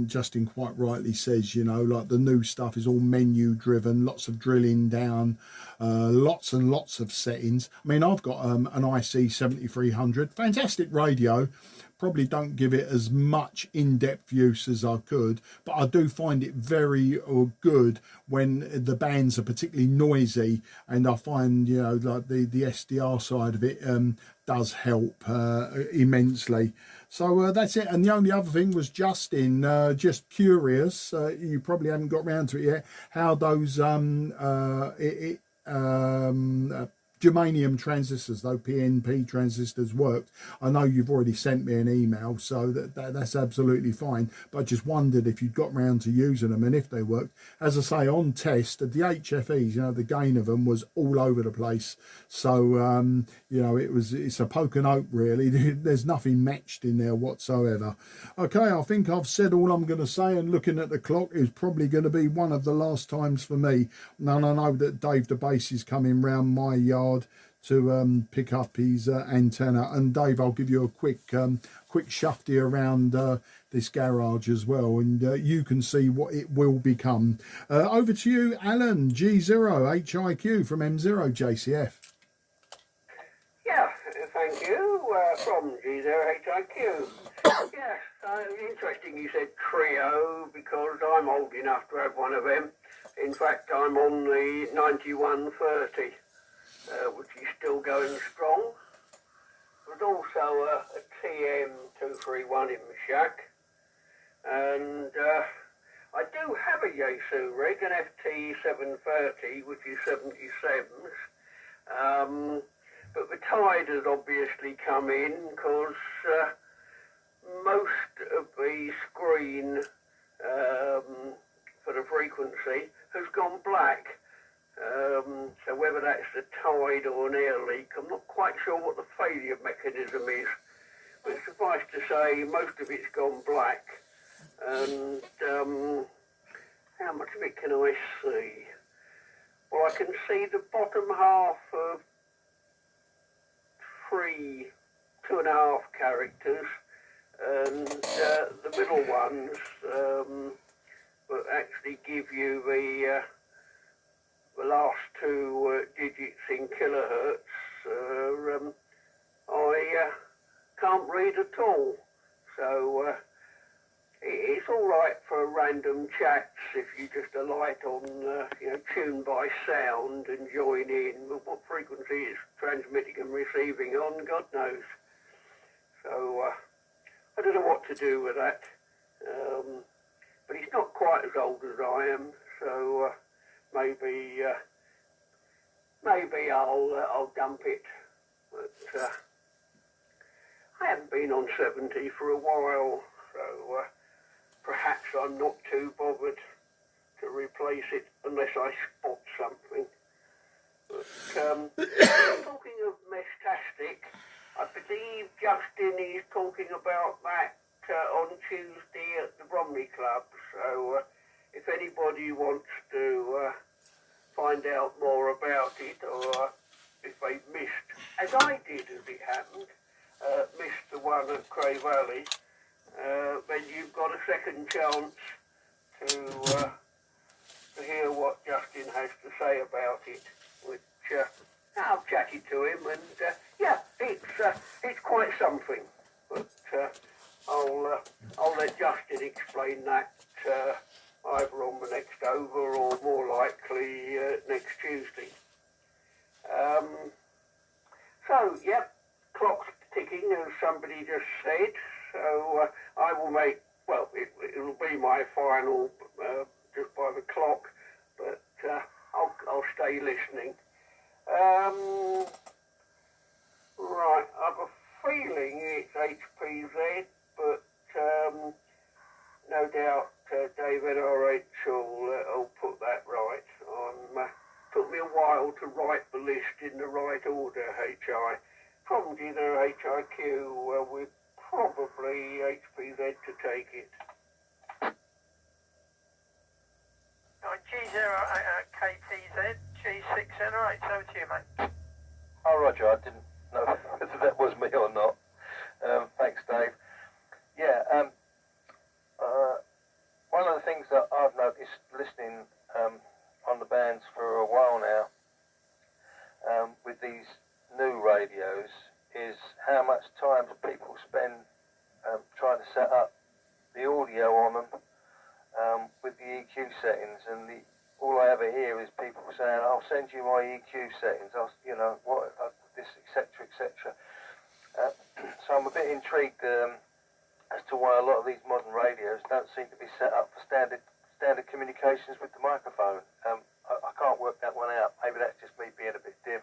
Justin quite rightly says, you know, like the new stuff is all menu driven, lots of drilling down, lots and lots of settings. I mean, I've got an IC 7300, fantastic radio. Probably don't give it as much in-depth use as I could, but I do find it very good when the bands are particularly noisy, and I find, you know, like the SDR side of it does help immensely. So that's it. And the only other thing was Justin, just curious, you probably haven't got around to it yet, how those germanium transistors, though PNP transistors worked. I know you've already sent me an email, so that's absolutely fine, but I just wondered if you'd got round to using them and if they worked. As I say, on test, the HFEs, you know, the gain of them was all over the place. So you know, it's a poke and hope really. There's nothing matched in there whatsoever. Okay, I think I've said all I'm going to say, and looking at the clock, it's probably going to be one of the last times for me. And I know that Dave the bass is coming round my yard to pick up his antenna, and Dave, I'll give you a quick shufty around this garage as well, and you can see what it will become. Over to you, Alan, G0HIQ from M0JCF. Yeah, thank you, from G0HIQ. Yes, interesting you said trio, because I'm old enough to have one of them. In fact, I'm on the 9130. Which is still going strong. There's also a TM231 in my shack, and I do have a Yaesu rig, an FT730, which is 77s. But the tide has obviously come in because most of the screen for the frequency has gone black. So whether that's the tide or an air leak, I'm not quite sure what the failure mechanism is. But suffice to say, most of it's gone black. And how much of it can I see? Well, I can see the bottom half of 2.5 characters, and the middle ones will actually give you the last two digits in kilohertz. I can't read at all, so it's all right for random chats if you just alight on, tune by sound and join in. But what frequency it's transmitting and receiving on, God knows. So I don't know what to do with that. But he's not quite as old as I am, so maybe I'll dump it. But I haven't been on 70 for a while, so perhaps I'm not too bothered to replace it unless I spot something. But talking of Mestastic, I believe Justin is talking about that on Tuesday at the Bromley Club. So if anybody wants to find out more about it, or if they've missed, as I did as it happened, missed the one at Cray Valley, then you've got a second chance to hear what Justin has to say about it, which I've chatted to him, and it's quite something. But I'll let Justin explain that either on the next over or more likely next Tuesday. So, yep, clock's ticking, as somebody just said. So I will make, well, it'll be my final just by the clock, but I'll stay listening. Right, I've a feeling it's HPZ, but no doubt David RH will put that right. Took me a while to write the list in the right order, HI. Probably either HIQ with probably HPZ to take it. G0KTZ, G6NRH, over to you, mate. Oh, Roger, I didn't know whether that was me or not. Thanks, Dave. Yeah, one of the things that I've noticed listening on the bands for a while now with these new radios is how much time people spend trying to set up the audio on them with the EQ settings, and all I ever hear is people saying, "I'll send you my EQ settings," this, etc., etc. So I'm a bit intrigued as to why a lot of these modern radios don't seem to be set up for standard communications with the microphone. I can't work that one out. Maybe that's just me being a bit dim.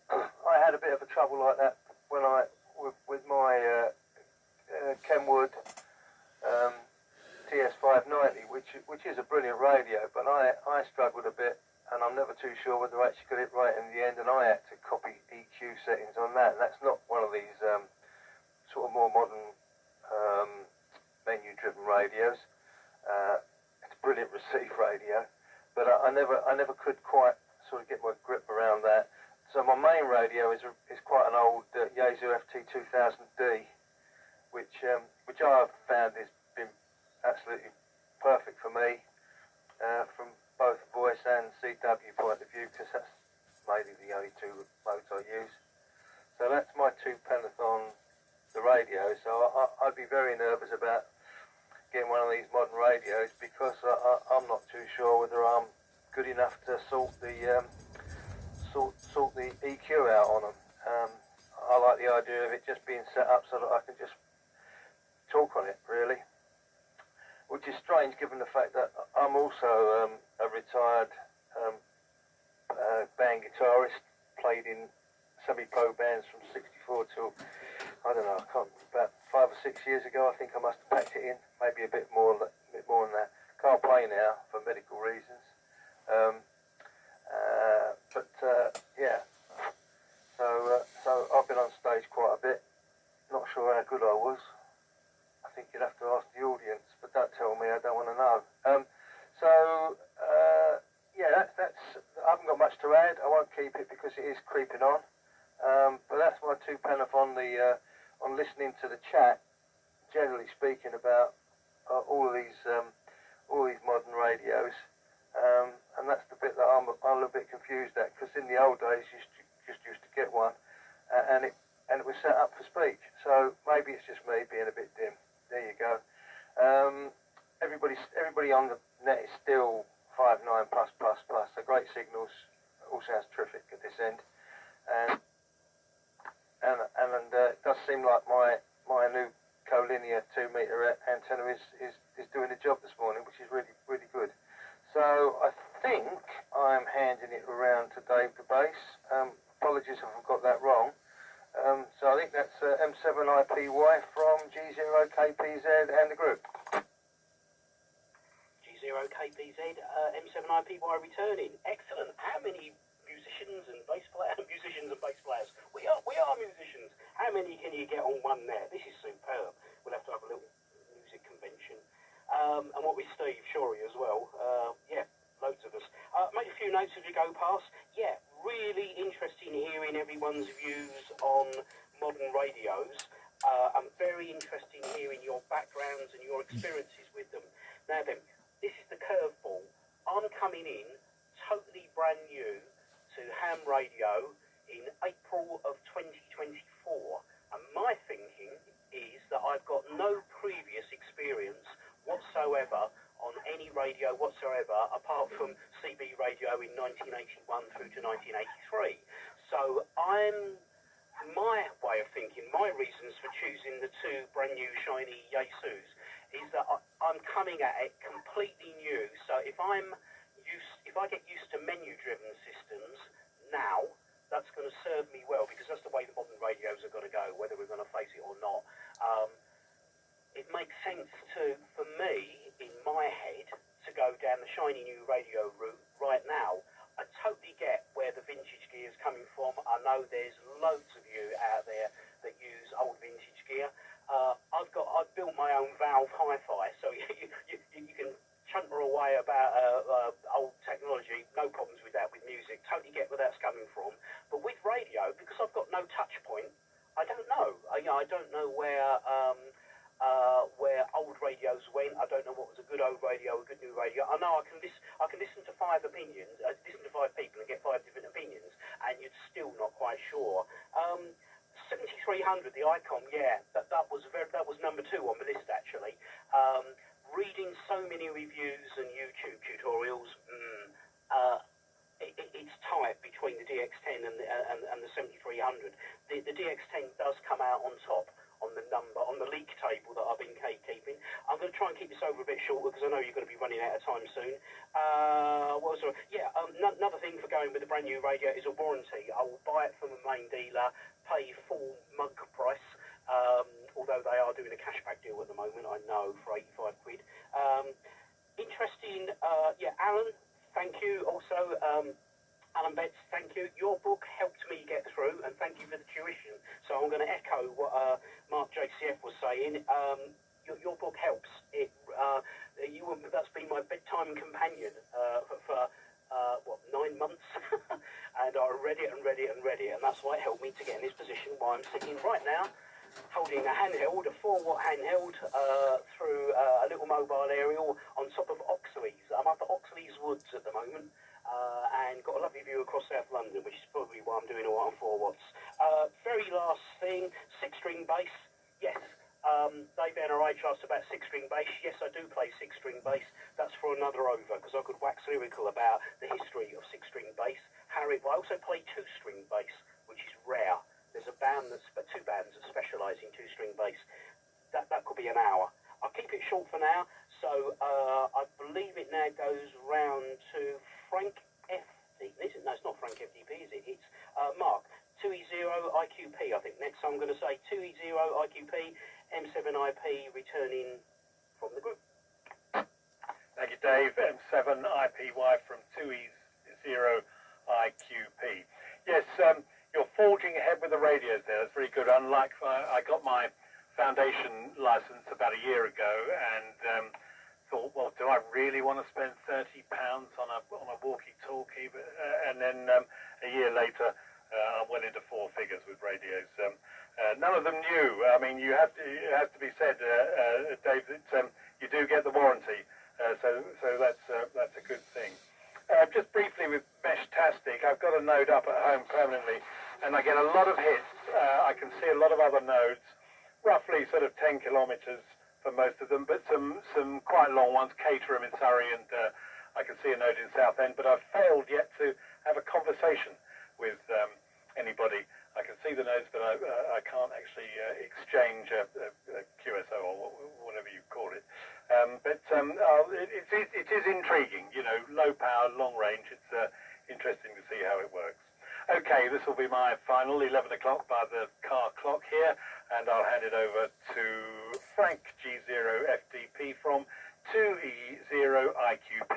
I had a bit of a trouble like that when with my Kenwood TS-590, which is a brilliant radio, but I struggled a bit, and I'm never too sure whether I actually got it right in the end, and I had to copy EQ settings on that. And that's not one of these sort of more modern menu-driven radios. It's a brilliant receive radio, but I never could quite sort of get my grip around that. So my main radio is quite an old Yaesu FT-2000D, which I've found has been absolutely perfect for me from both voice and CW point of view, because that's mainly the only two modes I use. So that's my 2 penneth on the radio. So I'd be very nervous about getting one of these modern radios, because I'm not too sure whether I'm good enough to sort the EQ out on them. I like the idea of it just being set up so that I can just talk on it, really. which is strange given the fact that I'm also a retired band guitarist, played in semi-pro bands from 64 till, I don't know, about 5 or 6 years ago. I think I must have packed it in, maybe a bit more than that. Can't play now for medical reasons. Yeah. So I've been on stage quite a bit. Not sure how good I was. I think you'd have to ask the audience, but don't tell me, I don't want to know. Yeah, that's. I haven't got much to add. I won't keep it because it is creeping on. But that's my 2 pence on the on listening to the chat. Generally speaking, about all of these modern radios, and that's the bit that I'm a little bit confused at, because in the old days you just used to get one, and it was set up for speech. So maybe it's just me being a bit dim. There you go. Everybody on the net is still 5.9 plus. The great signals all sounds terrific at this end, and it does seem like my new collinear 2-meter antenna is doing the job this morning, which is really good. So I think I'm handing it around to Dave the bass. Apologies if I've got that wrong. So I think that's M7IPY from G0KPZ and the group. G0KPZ, M7IPY returning. Excellent. How many musicians and bass players? We are musicians. How many can you get on one there? This is superb. We'll have to have a little music convention. And what with Steve Shorey as well. Yeah, loads of us. Make a few notes as we go past. Yeah, really interesting hearing everyone's views on modern radios. I'm very interested in hearing your backgrounds and your experiences with them. Now then, this is the curveball. I'm coming in totally brand new to ham radio in April of 2024, and my thinking is that I've got no previous experience whatsoever on any radio whatsoever apart from CB radio in 1981 through to 1983. So my way of thinking, my reasons for choosing the 2 brand new shiny Yaesus is that I'm coming at it completely new. So if I get used to menu-driven systems now, that's going to serve me well, because that's the way the modern radios are going to go, whether we're going to face it or not. It makes sense for me, in my head, to go down the shiny new radio route right now. I totally get where the vintage gear is coming from. I know there's loads of you out there that use old vintage gear. I've built my own Valve hi-fi, so you can chunter away about old technology, no problems with that with music. Totally get where that's coming from. But with radio, because I've got no touch point, I don't know. I don't know where old radios went. I don't know what was a good old radio, a good new radio. I know I can listen to 5 opinions, listen to 5 people and get 5 different opinions, and you're still not quite sure. 7300, the Icon, yeah, that was number 2 on the list actually. Reading so many reviews and YouTube tutorials, it's tight between the DX10 and the 7300. The DX10 does come out on top on the leak table that I've been keeping. I'm going to try and keep this over a bit shorter because I know you're going to be running out of time soon. Another thing for going with a brand new radio is a warranty. I will buy it from a main dealer, pay full mug price, although they are doing a cashback deal at the moment, I know, for 85 quid. Interesting, Alan, thank you. Also, Alan Betts, thank you. Your book helped me get through, and thank you for the tuition. So I'm going to echo what Mark JCF was saying. Your book helps. That's been my bedtime companion for 9 months, and I read it, and that's why it helped me to get in this position where I'm sitting right now, holding a handheld, a 4-watt handheld, through a little mobile aerial on top of Oxley's. I'm up at Oxley's Woods at the moment, and got a lovely view across South London, which is probably why I'm doing all on 4 watts. Very last thing, 6-string bass. Yes, Dave NRA asked about 6-string bass. Yes, I do play 6-string bass. That's for another over, because I could wax lyrical about the history of 6-string bass. Harry, but I also play 2-string bass, which is rare. There's a band 2 bands that specialise in 2-string bass. That could be an hour. I'll keep it short for now. So IQP. I think next I'm going to say 2E0 IQP, M7IP returning from the group. Thank you, Dave. M7IPY from 2E0 IQP. Yes, you're forging ahead with the radios there. That's very good. Unlike I got my foundation license about a year ago and thought, well, do I really want to spend £30 on a walkie-talkie? And then a year later, I'm well into four figures with radios. None of them new. I mean, it has to be said, Dave, that you do get the warranty. So that's a good thing. Just briefly with Meshtastic, I've got a node up at home permanently, and I get a lot of hits. I can see a lot of other nodes, roughly sort of 10 kilometres for most of them, but some quite long ones, Caterham in Surrey, and I can see a node in Southend, but I've failed yet to have a conversation with anybody. I can see the nodes, but I can't actually exchange a QSO or whatever you call it. But it is intriguing, you know, low power, long range. It's interesting to see how it works. Okay, this will be my final 11 o'clock by the car clock here, and I'll hand it over to Frank G0FDP from 2E0IQP.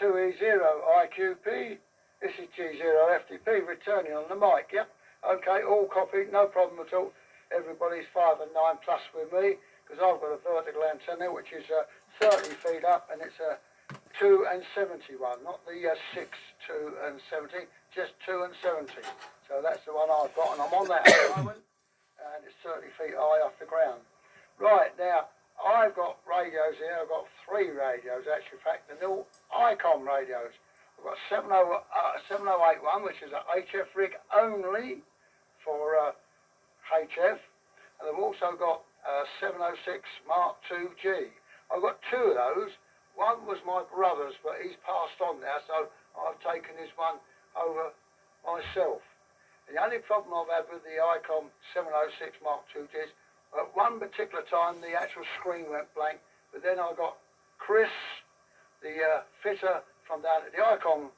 2E0IQP, this is G0FDP returning on the mic, yeah? Okay, all copied, no problem at all. Everybody's 5 and 9 plus with me, because I've got a vertical antenna which is 30 feet up, and it's a 2 and 71, not the 6, 2 and 70, just 2 and 70. So that's the one I've got, and I'm on that at the moment, and it's 30 feet high off the ground. Right, now, I've got radios here. I've got 3 radios, actually. In fact, the new ICOM radios. I've got 7081, which is a HF rig only for HF, and I've also got 706 Mark II G. I've got 2 of those. One was my brother's, but he's passed on now, so I've taken his one over myself. And the only problem I've had with the ICOM 706 Mark II G is at one particular time the actual screen went blank, but then I got Chris, the fitter from down at the ICOM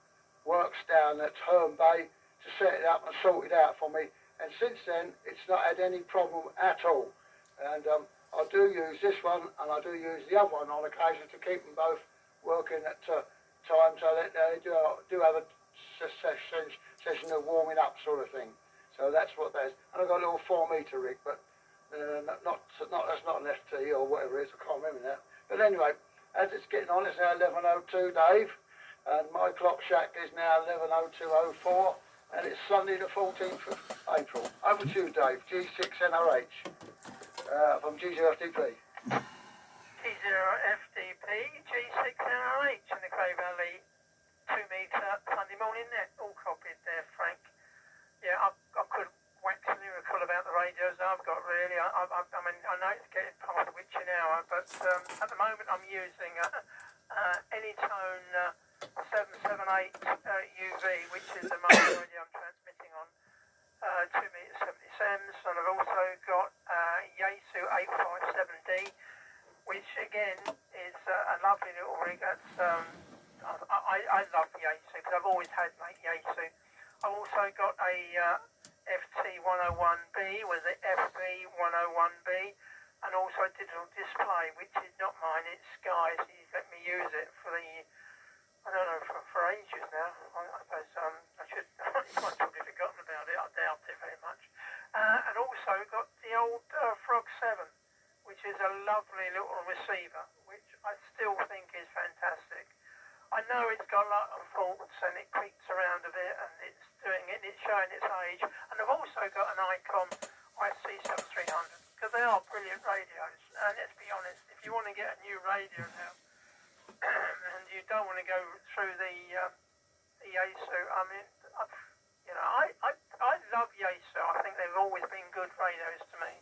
works down at Herne Bay, to set it up and sort it out for me. And since then, it's not had any problem at all. And I do use this one, and I do use the other one on occasion to keep them both working at times, so that they do have a session of warming up sort of thing. So that's what that is. And I've got a little 4-metre rig, but that's not an FT or whatever it is. I can't remember now. But anyway, as it's getting on, it's now 11:02, Dave, and my clock shack is now 11:02:04, and it's Sunday the 14th of April. Over to you, Dave. G6NRH from G0FDP. G0FDP, G6NRH in the Cray Valley, 2-metre Sunday morning net, all copied there, Frank. Yeah, I could wax lyrical about the radios I've got, really. I mean, I know it's getting past the witching hour, but at the moment I'm using Anytone 778 UV, which is the master radio I'm transmitting on, 2-metre 70 SEMS, and I've also got Yaesu 857D, which again is a lovely little rig. That's I love Yaesu because I've always had Yaesu. I've also got a FT101B with the FB101B, and also a digital display, which is not mine, it's Sky's. He's let me use it for the, I don't know, for ages now. I suppose he's much probably forgotten about it, I doubt it very much. And also got the old Frog 7, which is a lovely little receiver, which I still think is fantastic. I know it's got a lot of faults and it creaks around a bit and it's showing its age. And I've also got an ICOM IC7300, because they are brilliant radios. And let's be honest, if you want to get a new radio now, and you don't want to go through the Yaesu, I mean, I love Yaesu. I think they've always been good radios to me.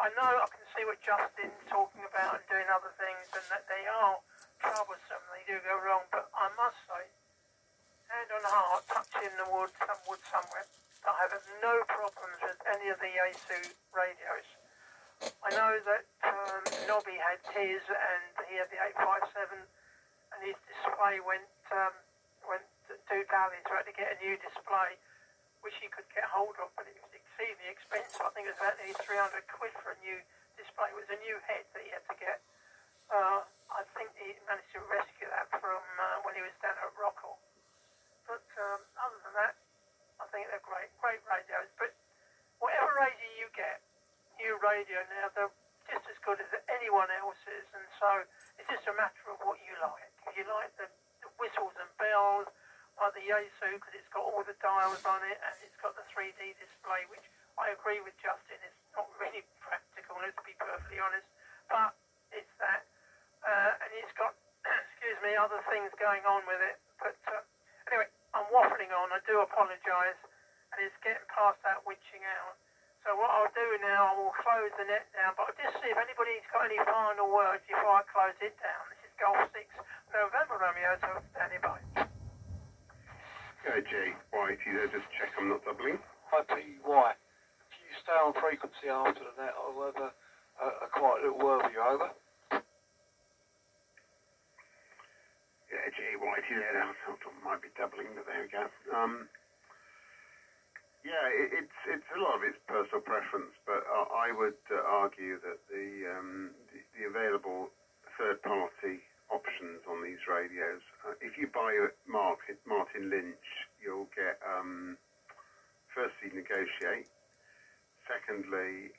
I know I can see what Justin's talking about and doing other things, and that they are troublesome, they do go wrong, but I must say, hand on heart, touching the wood somewhere, I have no problems with any of the Yaesu radios. I know that Nobby had his, and he had the 857, and his display went to Dally, tried to get a new display, which he could get hold of see the expense. I think it was about nearly 300 quid for a new display. It was a new head that he had to get. I think he managed to rescue that from when he was down at Rockall. But other than that, I think they're great radios. But whatever radio you get, new radio now, they're just as good as anyone else's. And so it's just a matter of what you like. If you like the whistles and bells, like the Yaesu, because it's got all the dials on it, and it's got the 3D display, which I agree with Justin, it's not really practical, let's be perfectly honest, but it's that. And it's got, excuse me, other things going on with it. But anyway, I'm waffling on, I do apologise, and it's getting past that witching out. So what I'll do now, I will close the net down, but I'll just see if anybody's got any final words before I close it down. This is Golf 6, November Romeo, so standing by. Yeah, Jay, Whitey there, just check I'm not doubling. IPY. If you stay on frequency after the net, I'll have a quiet little word with you, over. Yeah, Jay, Whitey there, I thought I might be doubling, but there we go. Yeah, it's a lot of it's personal preference, but I would argue that the available third-party options on these radios, if you buy Martin Lynch, you'll get firstly negotiate, secondly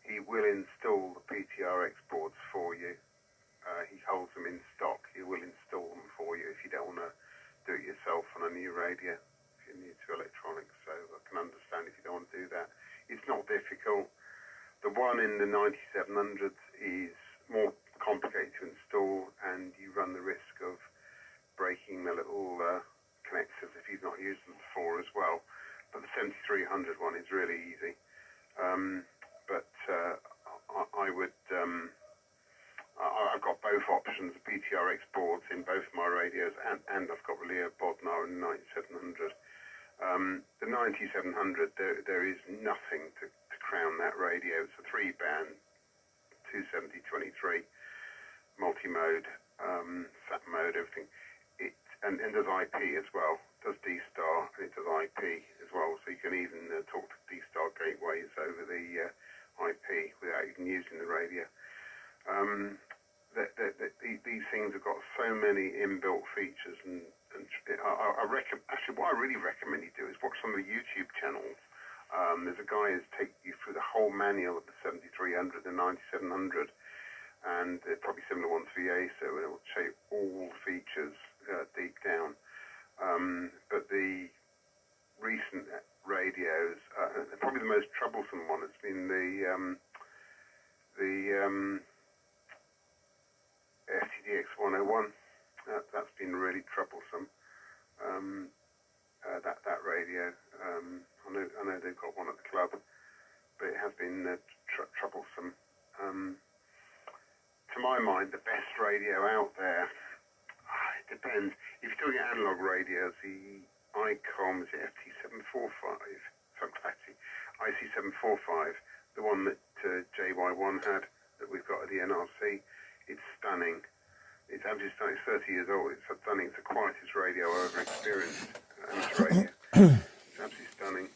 he will install the PTRX boards for you. He holds them in stock. He will install them for you if you don't want to do it yourself on a new radio, if you're new to electronics. So I can understand if you don't want to do that. It's not difficult. The one in the 9700s is more complicated to install, and you run the risk of breaking the little connectors if you've not used them before as well. But the 7300 one is really easy. I would I've got both options, PTRX boards in both my radios, and I've got Leo Bodnar in 9700. The 9700, there is nothing to crown that radio. It's a 3-band 270-23 multi-mode, sat mode, everything. And does IP as well. Does D-Star, and it does IP as well. So you can even talk to D-Star gateways over the IP without even using the radio. These things have got so many inbuilt features, and I actually what I really recommend you do is watch some of the YouTube channels. There's a guy who's take you through the whole manual of the 7300 and 9700, and probably similar ones for the ASO, and it will show you all the features deep down. But the recent radios, probably the most troublesome one has been the FTDX 101. That's been really troublesome. That radio. I know they've got one at the club, but it has been troublesome. To my mind, the best radio out there, it depends. If you're doing analog radios, the ICOM is the FT745, actually, IC745, the one that JY1 had, that we've got at the NRC, it's stunning. It's absolutely stunning. It's 30 years old. It's stunning. It's the quietest radio I've ever experienced. Amateur radio. It's absolutely stunning.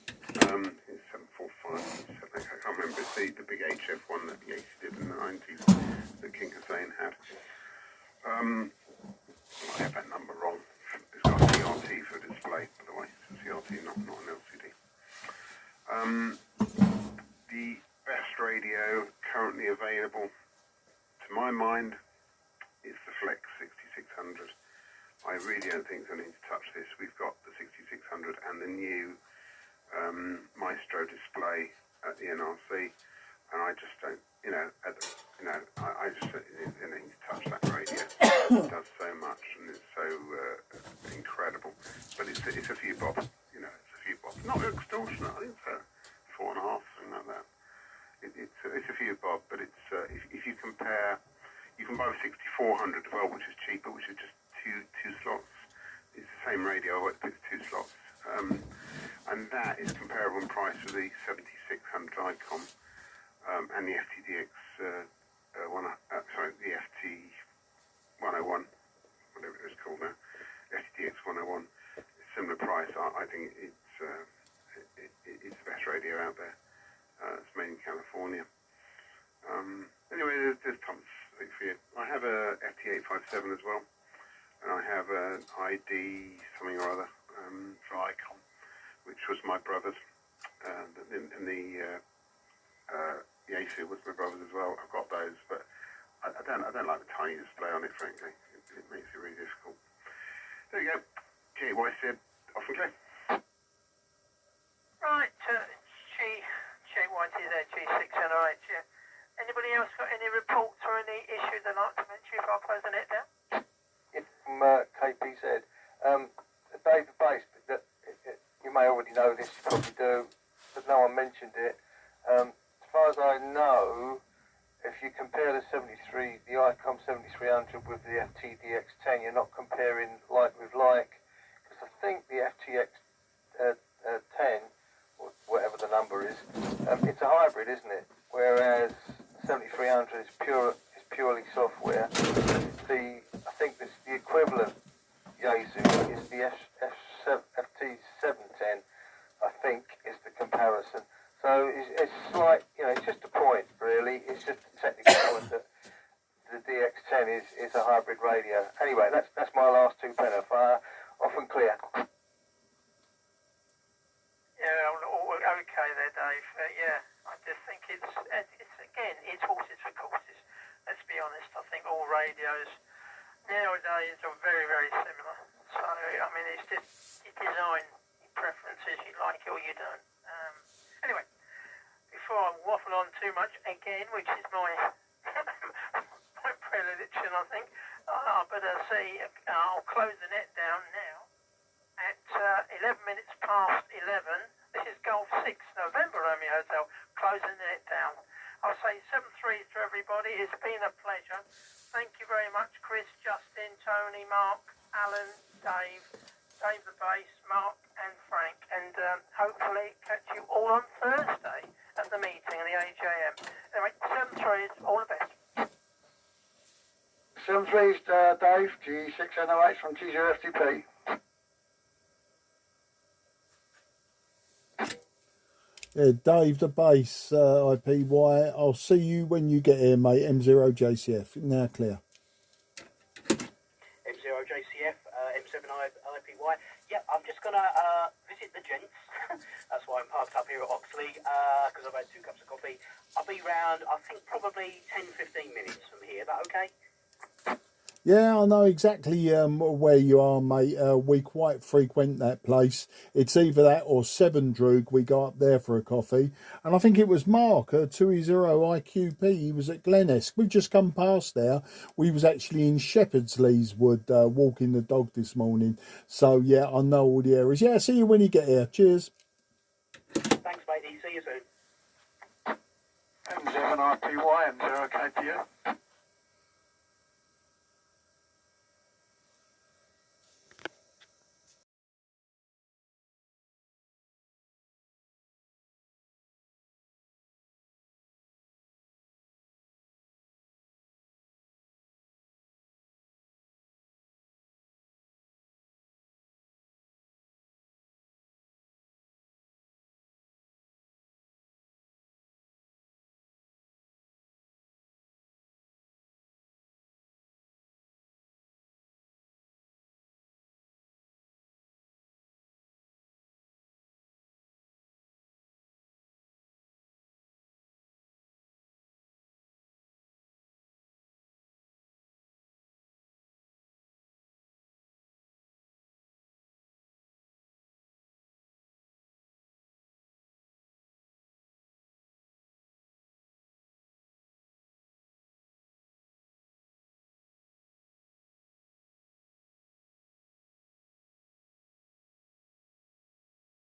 It's 745. I can't remember. It's the big HF one that Yates did in the 90s that King Hussein had. I have that number wrong. It's got a CRT for display, by the way. It's a CRT, not an LCD. The best radio currently available, to my mind, is the Flex 6600. I really don't think I need to touch this. We've got the 6600 and the new Maestro display at the NRC, and I just don't, I just don't need to touch that radio. It does so much, and it's so incredible. But it's a few bob, it's a few bob. Not extortionate. I think it's 4.5, something like that. It's a few bob, but it's if you compare. You can buy the 6400 as well, which is cheaper, which is just two slots. It's the same radio, but it's 2 slots. And that is comparable in price to the 7600 ICOM and the FTDX, the FT101, whatever it's called now, FTDX 101. Similar price. I think it's the M7 as well. And I have an ID something or other for Icon, which was my brother's. And the AC was my brother's as well. I've got those, but I don't like the tiny display on it, frankly. It makes it really difficult. There you go. GY said, off and clear. Right, GYT there, G6NOH, yeah. Anybody else got any reports or any issues they'd like to mention if I close the net down? From KPZ, David Bass, you may already know this, you probably do, but no one mentioned it. As far as I know, if you compare the ICOM 7300 with the FTDX10, you're not comparing like with like, because I think the FTX 10, or whatever the number is, it's a hybrid, isn't it? Whereas 7300 is purely software. I think the equivalent Yaesu is the FT710, I think, is the comparison. So it's like, it's just a point, really. It's just a technical point that the DX10 is a hybrid radio. Anyway, that's my last two penneth. Off and clear. Yeah, okay there, Dave. Yeah, I just think it's horses for courses. Let's be honest. I think all radios nowadays are very, very similar. So, I mean, it's just your design, your preferences, you like it or you don't. Anyway, before I waffle on too much again, which is my my predilection, I think, I better say I'll close the net down now at 11 minutes past 11. This is Golf 6, November Romeo Hotel, closing the net down. I'll say 7-3 to everybody. It's been a pleasure. Thank you very much, Chris, Justin, Tony, Mark, Alan, Dave the Bass, Mark and Frank. And hopefully catch you all on Thursday at the meeting in the AJM. Anyway, 7-3, all the best. 7-3's Dave, G6NOH from T0FTP. Yeah, Dave the Bass, IPY. I'll see you when you get here, mate. M0JCF. Now clear. M0JCF, M7IPY. Yeah, I'm just going to visit the gents. That's why I'm parked up here at Oxley, because I've had 2 cups of coffee. I'll be round, I think, probably 10-15 minutes from here. Is that okay? Yeah, I know exactly where you are, mate. We quite frequent that place. It's either that or Seven Droog. We go up there for a coffee. And I think it was Mark, 2E0IQP. He was at Glenesk. We've just come past there. We was actually in Shepherdsley's Wood walking the dog this morning. So, yeah, I know all the areas. Yeah, see you when you get here. Cheers. Thanks, matey. See you soon. M7IPY and 0KPU.